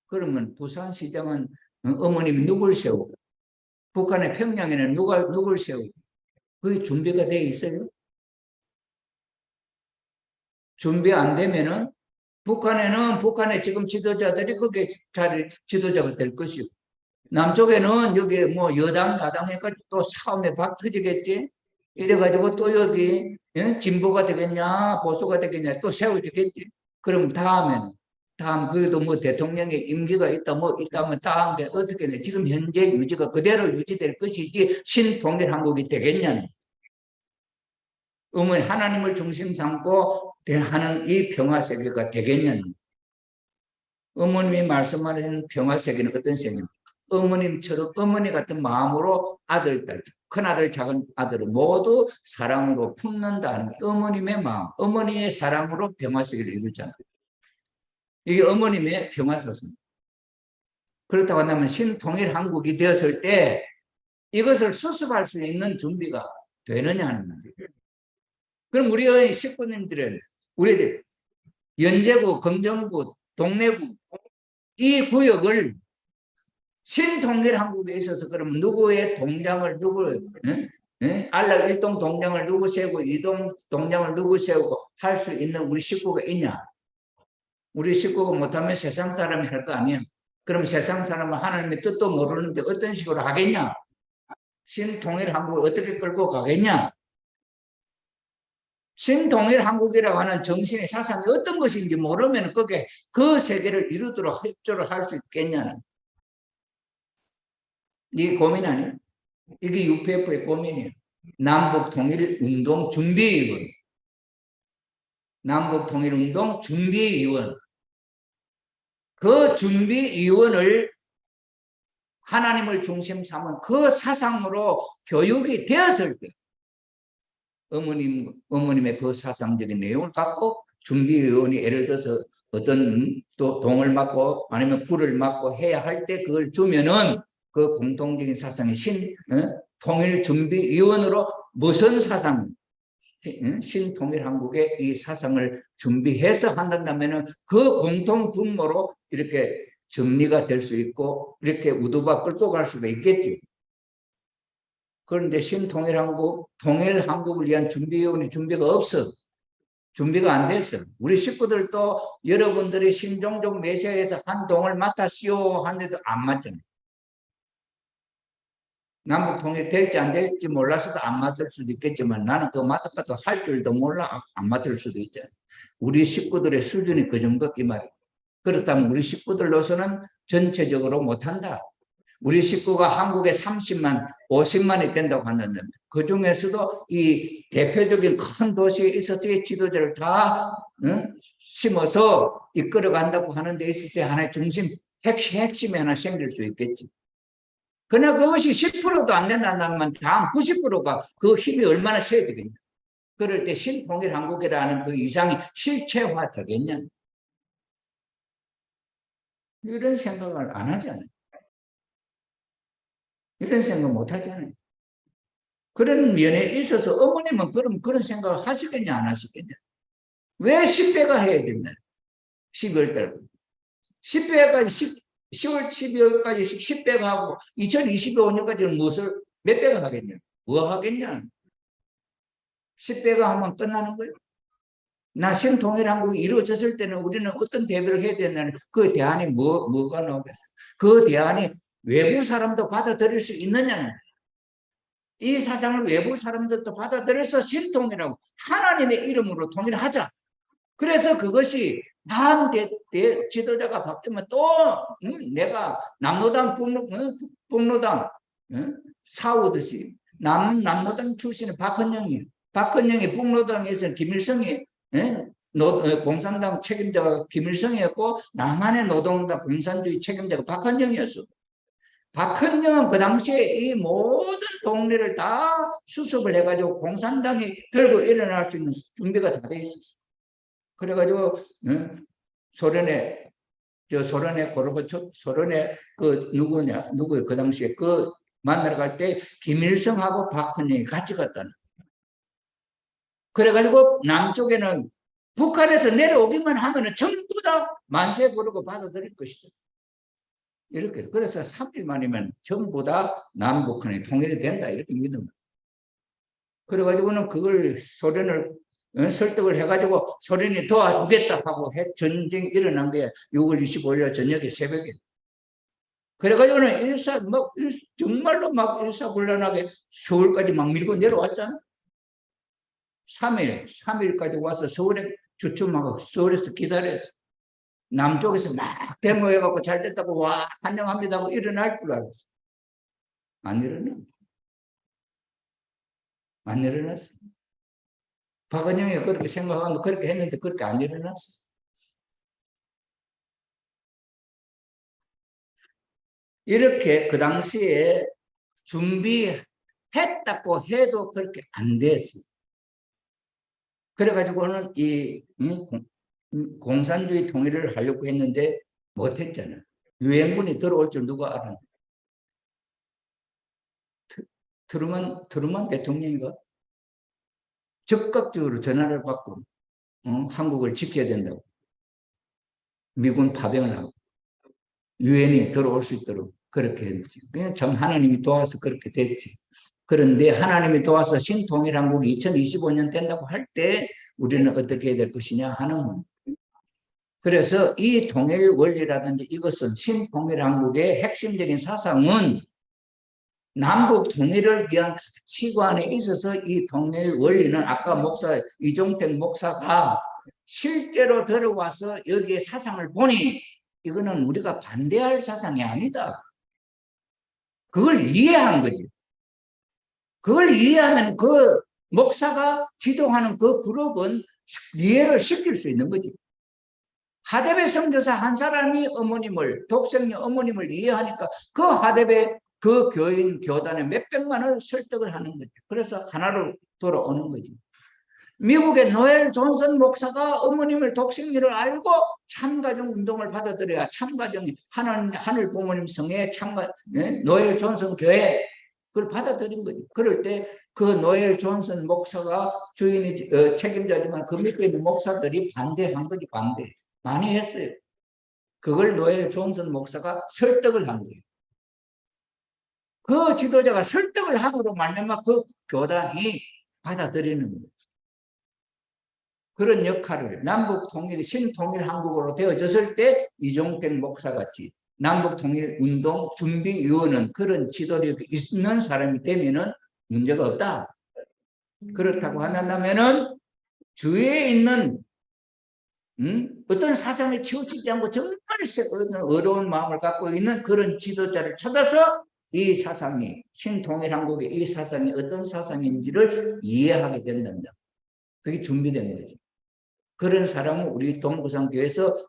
그러면 부산시장은 어머님이 누굴 세우고 북한의 평양에는 누굴 세우고 그게 준비가 돼 있어요? 준비 안 되면은 북한의 지금 지도자들이 그게 지도자가 될 것이고 남쪽에는 여기 뭐 여당 야당 해가지고 또 싸움에 박 터지겠지. 이래가지고 또 여기 진보가 되겠냐 보수가 되겠냐 또 세워지겠지. 그럼 다음 그래도 뭐 대통령의 임기가 있다 뭐 있다면 다음 게 어떻게 돼? 지금 현재 유지가 그대로 유지될 것이지 신통일 한국이 되겠냐는. 어머니 하나님을 중심 삼고 대하는 이 평화 세계가 되겠냐는. 어머님이 말씀하는 평화 세계는 어떤 세계입니까? 어머님처럼 어머니 같은 마음으로 아들, 딸, 큰아들, 작은 아들을 모두 사랑으로 품는다는 어머님의 마음, 어머니의 사랑으로 평화 세계를 이루잖아요. 이게 어머님의 평화 사상. 그렇다고 한다면 신통일 한국이 되었을 때 이것을 수습할 수 있는 준비가 되느냐 하는 문제예요. 그럼 우리의 식구님들은 우리 연제구, 금정구, 동래구 이 구역을 신통일 한국에 있어서 그럼 누구의 동장을 안락 1동 동장을 누구 세우고 2동 동장을 누구 세우고 할 수 있는 우리 식구가 있냐? 우리 식구가 못하면 세상 사람이 할 거 아니야. 그럼 세상 사람은 하나님의 뜻도 모르는데 어떤 식으로 하겠냐? 신통일 한국을 어떻게 끌고 가겠냐? 신통일 한국이라고 하는 정신의 사상이 어떤 것인지 모르면 그게 그 세계를 이루도록 협조를 할 수 있겠냐는. 이게 고민 아니에요? 이게 UPF의 고민이에요. 남북통일운동 준비위원. 남북통일운동 준비위원. 그 준비위원을 하나님을 중심 삼은 그 사상으로 교육이 되었을 때 어머님의 그 사상적인 내용을 갖고 준비위원이 예를 들어서 어떤 또 동을 맞고 아니면 불을 맞고 해야 할 때 그걸 주면은 그 공통적인 사상이 통일준비위원으로 무슨 사상, 신통일 한국의 이 사상을 준비해서 한다면은 그 공통 분모로 이렇게 정리가 될 수 있고 이렇게 우두바 끌고 갈 수가 있겠죠. 그런데 신통일 한국, 통일 한국을 위한 준비위원회 준비가 없어. 준비가 안 됐어. 우리 식구들도 여러분들이 신종종 메시아에서 한 동을 맡았시오 하는데도 안 맞잖아요. 남북 통일 될지 안 될지 몰라서도 안 맡을 수도 있겠지만 나는 그거 맡아도 할 줄도 몰라 안 맡을 수도 있잖아요. 우리 식구들의 수준이 그 정도 이 말이에요. 그렇다면 우리 식구들로서는 전체적으로 못한다. 우리 식구가 한국에 30만, 50만이 된다고 한다면 그 중에서도 이 대표적인 큰 도시에 있어서의 지도자를 다 심어서 이끌어간다고 하는 데 있어서 하나의 중심, 핵심이 하나 생길 수 있겠지. 그러나 그것이 10%도 안 된다면 다음 90%가 그 힘이 얼마나 세야 되겠냐. 그럴 때 신통일 한국이라는 그 이상이 실체화 되겠냐. 이런 생각을 안 하잖아요. 이런 생각 못 하잖아요. 그런 면에 있어서 어머님은 그런 생각을 하시겠냐 안 하시겠냐. 왜 10배가 해야 된다. 12월 달부터. 10배까지 10월 12월까지 10배가 하고 2025년까지는 무엇을 몇 배가 하겠냐. 뭐 하겠냐. 10배가 하면 끝나는 거예요. 나 신통일 한국이 이루어졌을 때는 우리는 어떤 대비를 해야 되냐는 그 대안이 뭐가 나오겠어요. 그 대안이 외부 사람도 받아들일 수 있느냐는 이 사상을 외부 사람들도 받아들여서 신통이라고 하나님의 이름으로 통일하자. 그래서 그것이 다음 지도자가 바뀌면 또 내가 남로당 북로당 싸우듯이 남로당 출신의 박헌영이 북로당에서 김일성이 공산당 책임자가 김일성이었고 남한의 노동당 공산주의 책임자가 박헌영이었어. 박헌영은 그 당시에 이 모든 동리를 다 수습을 해가지고 공산당이 들고 일어날 수 있는 준비가 다 돼 있었어. 그래가지고 소련의 고르바초프, 소련의 그 누구 그 당시에 그 만나러 갈 때 김일성하고 박헌영이 같이 갔다는. 그래가지고 남쪽에는 북한에서 내려오기만 하면은 전부 다 만세 부르고 받아들일 것이다. 이렇게. 그래서 3일 만이면 전부 다 남북한이 통일이 된다. 이렇게 믿으면. 그래가지고는 그걸 소련을 설득을 해가지고 소련이 도와주겠다 하고 전쟁이 일어난 게 6월 25일 저녁에 새벽에. 그래가지고는 정말로 막 일사불란하게 서울까지 막 밀고 내려왔잖아. 3일까지 와서 서울에 주춤하고 서울에서 기다렸어. 남쪽에서 막 데모해갖고 잘 됐다고 와 환영합니다 하고 일어날 줄 알았어. 안 일어나. 안 일어났어. 박은영이 그렇게 생각하고 그렇게 했는데 그렇게 안 일어났어. 이렇게 그 당시에 준비했다고 해도 그렇게 안 됐어. 그래가지고는 이 공산주의 통일을 하려고 했는데 못했잖아. 유엔군이 들어올 줄 누가 알았나? 트루먼 대통령이가 적극적으로 전화를 받고 한국을 지켜야 된다고. 미군 파병을 하고 유엔이 들어올 수 있도록 그렇게 했지. 그냥 참 하나님이 도와서 그렇게 됐지. 그런데 하나님이 도와서 신통일한국이 2025년 된다고 할 때 우리는 어떻게 해야 될 것이냐 하는 문. 그래서 이 통일 원리라든지 이것은 신통일한국의 핵심적인 사상은 남북 통일을 위한 가치관에 있어서 이 통일 원리는 아까 이종택 목사가 실제로 들어와서 여기에 사상을 보니 이거는 우리가 반대할 사상이 아니다. 그걸 이해한 거지. 그걸 이해하면 그 목사가 지도하는 그 그룹은 이해를 시킬 수 있는 거지. 하데베 선교사 한 사람이 독생녀 어머님을 이해하니까 그 하데베 그 교단의 몇백만을 설득을 하는 거죠. 그래서 하나로 돌아오는 거지. 미국의 노엘 존슨 목사가 어머님을 독생녀를 알고 참가정 운동을 받아들여야 참가정이 하늘 부모님 성에 노엘 존슨 교회 그걸 받아들인 거지. 그럴 때 그 노엘 존슨 목사가 주인이 책임자지만 그 밑에 있는 목사들이 반대한 거지. 반대 많이 했어요. 그걸 노엘 존슨 목사가 설득을 한 거예요. 그 지도자가 설득을 함으로 말미암아 그 교단이 받아들이는 거예요. 그런 역할을 남북 통일, 신통일 한국으로 되어졌을 때 이종택 목사같이 남북 통일 운동 준비위원은 그런 지도력이 있는 사람이 되면은 문제가 없다. 그렇다고 한다면은 주위에 있는 어떤 사상에 치우치지 않고 정말 어려운 마음을 갖고 있는 그런 지도자를 찾아서 이 사상이 신통일 한국의 이 사상이 어떤 사상인지를 이해하게 된단다. 그게 준비된 거지. 그런 사람은 우리 동부상교회에서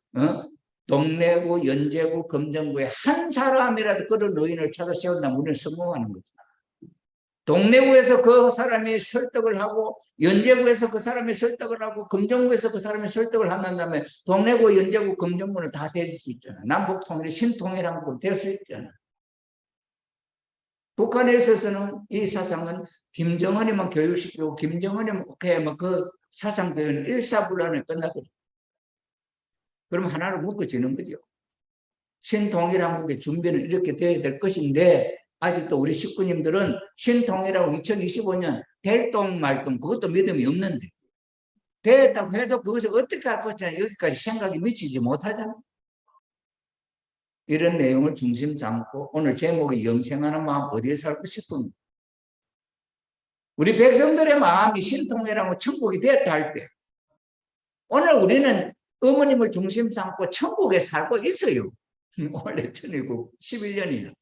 동래구, 연제구, 금정구에 한 사람이라도 그런 의인을 찾아 세운다면 우리는 성공하는 거죠. 동래구에서 그 사람이 설득을 하고 연제구에서 그 사람이 설득을 하고 금정구에서 그 사람이 설득을 한다면 동래구, 연제구, 금정구는 다 될 수 있잖아. 남북통일이 신통일한국은 될 수 있잖아. 북한에 있어서는 이 사상은 김정은이만 교육시키고 김정은이만 오케이 하면 그 사상 교육은 일사불란에 끝나거든. 그럼 하나로 묶어지는 거죠. 신통일한국의 준비는 이렇게 돼야 될 것인데 아직도 우리 식구님들은 신통일하고 2025년 될동 말동 그것도 믿음이 없는데 됐다고 해도 그것을 어떻게 할 것이냐 여기까지 생각이 미치지 못하잖아. 이런 내용을 중심 삼고 오늘 제목이 영생하는 마음 어디에 살고 싶습니까? 우리 백성들의 마음이 신통일하고 천국이 되었다 할 때 오늘 우리는 어머님을 중심 삼고 천국에 살고 있어요. 원래 1019 11년이나.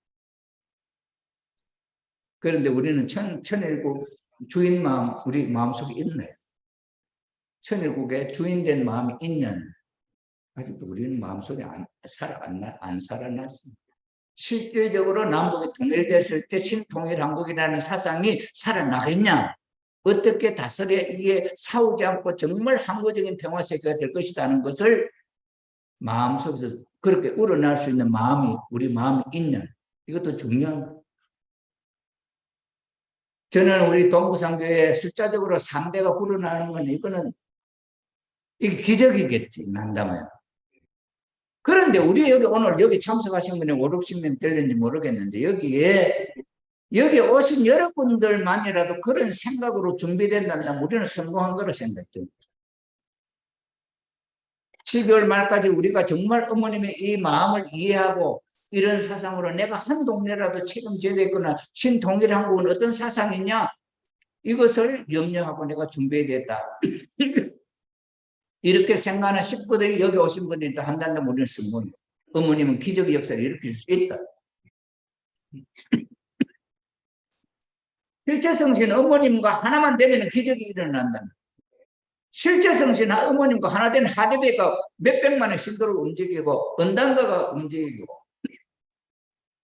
그런데 우리는 1019 주인 마음 우리 마음속에 있네. 1019에 주인된 마음이 있냐는 아직도 우리는 마음속에 안 살아났습니다. 실질적으로 남북이 통일됐을 때 신통일한국이라는 사상이 살아나겠냐? 어떻게 다스려 이게 싸우지 않고 정말 항구적인 평화 세계가 될 것이라는 것을 마음속에서 그렇게 우러날 수 있는 마음이 우리 마음이 있냐? 이것도 중요한 거예요. 저는 우리 동부상교회 숫자적으로 3배가 불어나는 건 이거는 이게 기적이겠지, 난다면. 그런데 우리 여기 오늘 여기 참석하신 분이 5, 60명 되는지 모르겠는데 여기 오신 여러분들만이라도 그런 생각으로 준비된다면 우리는 성공한 거라 생각해요. 12월 말까지 우리가 정말 어머님의 이 마음을 이해하고 이런 사상으로 내가 한 동네라도 책임져야 되거나 신통일한국은 어떤 사상이냐 이것을 염려하고 내가 준비해야겠다. 이렇게 생각하는 식구들이 여기 오신 분들이 또 한다면 우리는 성공이에요. 어머님은 기적의 역사를 일으킬 수 있다. 실제 성신 어머님과 하나만 되면 기적이 일어난다. 실제 성신 어머님과 하나 된 하대배가 몇백만의 신도를 움직이고 은단가가 움직이고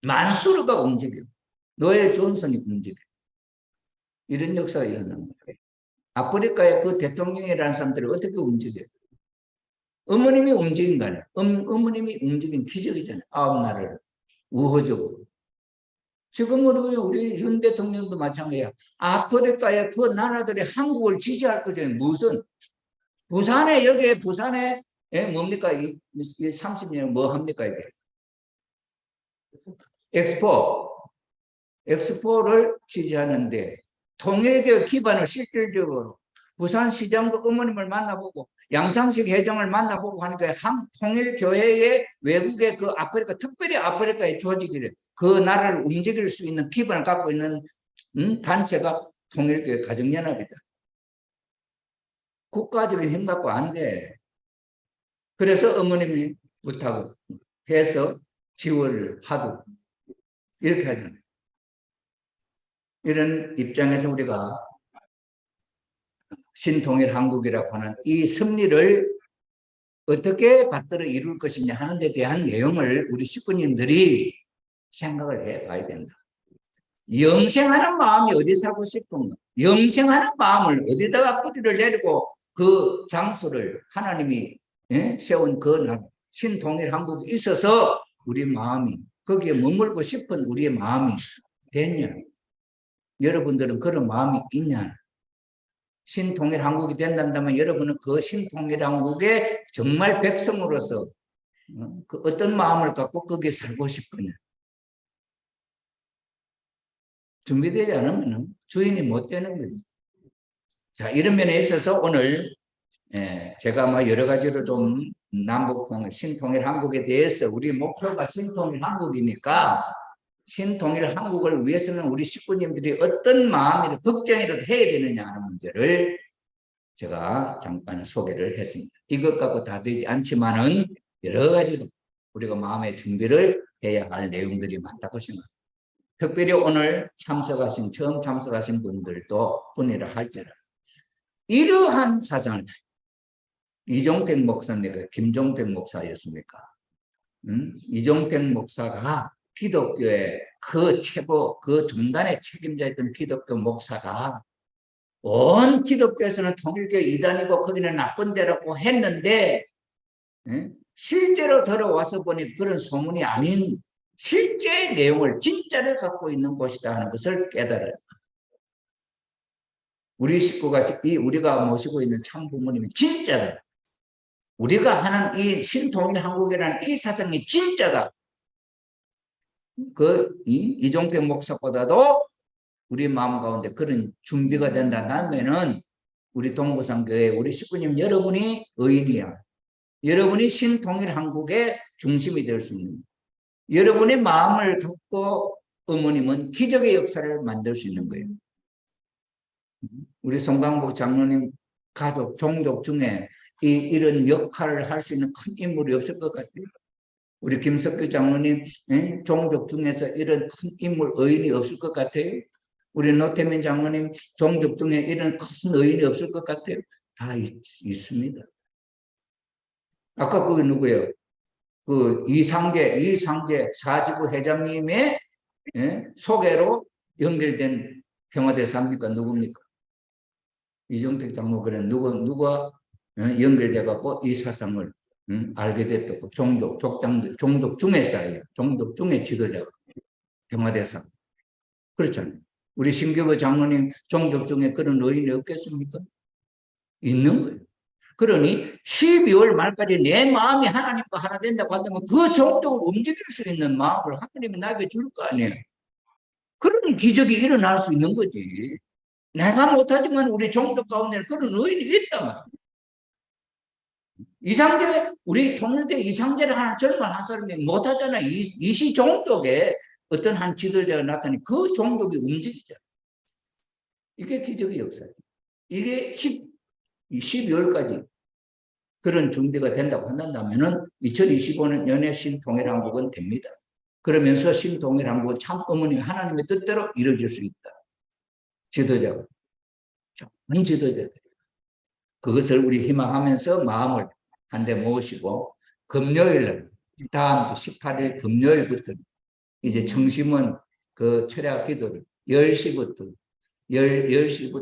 만수르가 움직이고 노엘 존슨이 움직이고 이런 역사가 일어납니다. 아프리카의 그 대통령이라는 사람들이 어떻게 움직여요? 어머님이 움직인 거 아니에요. 어머님이 움직인 기적이잖아요. 아홉 나라를 우호적으로. 지금 우리 윤 대통령도 마찬가지야. 아프리카의 그 나라들이 한국을 지지할 거잖아요. 무슨 부산에 여기에 부산에 뭡니까 이 30년 뭐 합니까 이게 엑스포를 지지하는데 통일교 기반을 실질적으로 부산시장도 어머님을 만나보고 양창식 회장을 만나보고 하니까 통일교회의 외국의 그 아프리카 특별히 아프리카의 조직이래 그 나라를 움직일 수 있는 기반을 갖고 있는 단체가 통일교회 가정연합이다. 국가적인 힘 갖고 안 돼. 그래서 어머님이 부탁을 해서 지원을 하고 이렇게 하잖아요. 이런 입장에서 우리가 신통일 한국이라고 하는 이 승리를 어떻게 받들어 이룰 것이냐 하는 데 대한 내용을 우리 식구님들이 생각을 해봐야 된다. 영생하는 마음이 어디 살고 싶은가? 영생하는 마음을 어디다가 뿌리를 내리고 그 장소를 하나님이 세운 그 신통일 한국이 있어서 우리 마음이 거기에 머물고 싶은 우리의 마음이 됐냐? 여러분들은 그런 마음이 있냐? 신통일 한국이 된다면 여러분은 그 신통일 한국의 정말 백성으로서 그 어떤 마음을 갖고 거기에 살고 싶으냐? 준비되지 않으면 주인이 못 되는 거지. 자, 이런 면에 있어서 오늘 제가 여러 가지로 좀 남북통일, 신통일 한국에 대해서 우리 목표가 신통일 한국이니까 신통일 한국을 위해서는 우리 식구님들이 어떤 마음이라도 걱정이라도 해야 되느냐 하는 문제를 제가 잠깐 소개를 했습니다. 이것 갖고 다 되지 않지만은 여러 가지로 우리가 마음의 준비를 해야 할 내용들이 많다고 생각합니다. 특별히 오늘 처음 참석하신 분들도 뿐이라 할지라도 이러한 사상을 이종택 목사님과 김종택 목사였습니까? 이종택 목사가 기독교의 그 최고 그 중단의 책임자였던 기독교 목사가 온 기독교에서는 통일교 이단이고 거기는 나쁜 데라고 했는데 실제로 들어와서 보니 그런 소문이 아닌 실제 내용을 진짜를 갖고 있는 곳이다 하는 것을 깨달아요. 우리 식구가 우리가 모시고 있는 참 부모님이 진짜다. 우리가 하는 이 신통일 한국이라는 이 사상이 진짜다. 이종택 목사보다도 우리 마음 가운데 그런 준비가 된다면은 우리 동부상교회 우리 식구님 여러분이 의인이야. 여러분이 신통일 한국의 중심이 될 수 있는 여러분의 마음을 갖고 어머님은 기적의 역사를 만들 수 있는 거예요. 우리 송강복 장로님 가족, 종족 중에 이런 역할을 할 수 있는 큰 인물이 없을 것 같아요. 우리 김석규 장로님 종족 중에서 이런 큰 인물, 의인이 없을 것 같아요. 우리 노태민 장로님 종족 중에 이런 큰 의인이 없을 것 같아요. 다 있습니다. 아까 그게 누구예요? 그 이상재 사지구 회장님의 소개로 연결된 평화대사입니까? 누굽니까? 이정택 장로 그래 누가 연결돼 갖고 이 사상을 알게 됐고 종족 중에서예요. 종족 중에 지도자가 평화대사. 그렇잖아요. 우리 신교부 장로님 종족 중에 그런 의인이 없겠습니까? 있는 거예요. 그러니 12월 말까지 내 마음이 하나님과 하나 된다고 한다면 그 종족을 움직일 수 있는 마음을 하나님이 나에게 줄 거 아니에요. 그런 기적이 일어날 수 있는 거지. 내가 못하지만 우리 종족 가운데 그런 의인이 있단 말이야. 이상재, 우리 통일대 이상재를 하나 젊은 한 사람이 못하잖아. 이 시 종족에 어떤 한 지도자가 나타나니 그 종족이 움직이죠. 이게 기적의 역사예요. 이게 12월까지 그런 준비가 된다고 한다면은 2025년에 신통일한국은 됩니다. 그러면서 신통일한국은 참 어머니 하나님의 뜻대로 이루어질 수 있다. 지도자가. 좋은 지도자들. 그것을 우리 희망하면서 마음을 한데 모으시고 금요일 다음 주 18일 금요일부터 이제 청심은 그 철야 기도를 10시부터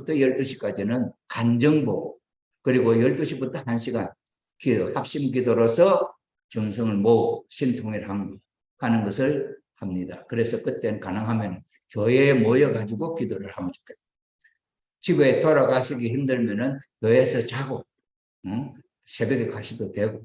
12시까지는 간정보 그리고 12시부터 1시간 기도, 합심 기도로서 정성을 모으고 신통일 하는 것을 합니다. 그래서 그때는 가능하면 교회에 모여가지고 기도를 하면 좋겠다. 집에 돌아가시기 힘들면은 교회에서 자고 새벽에 가셔도 되고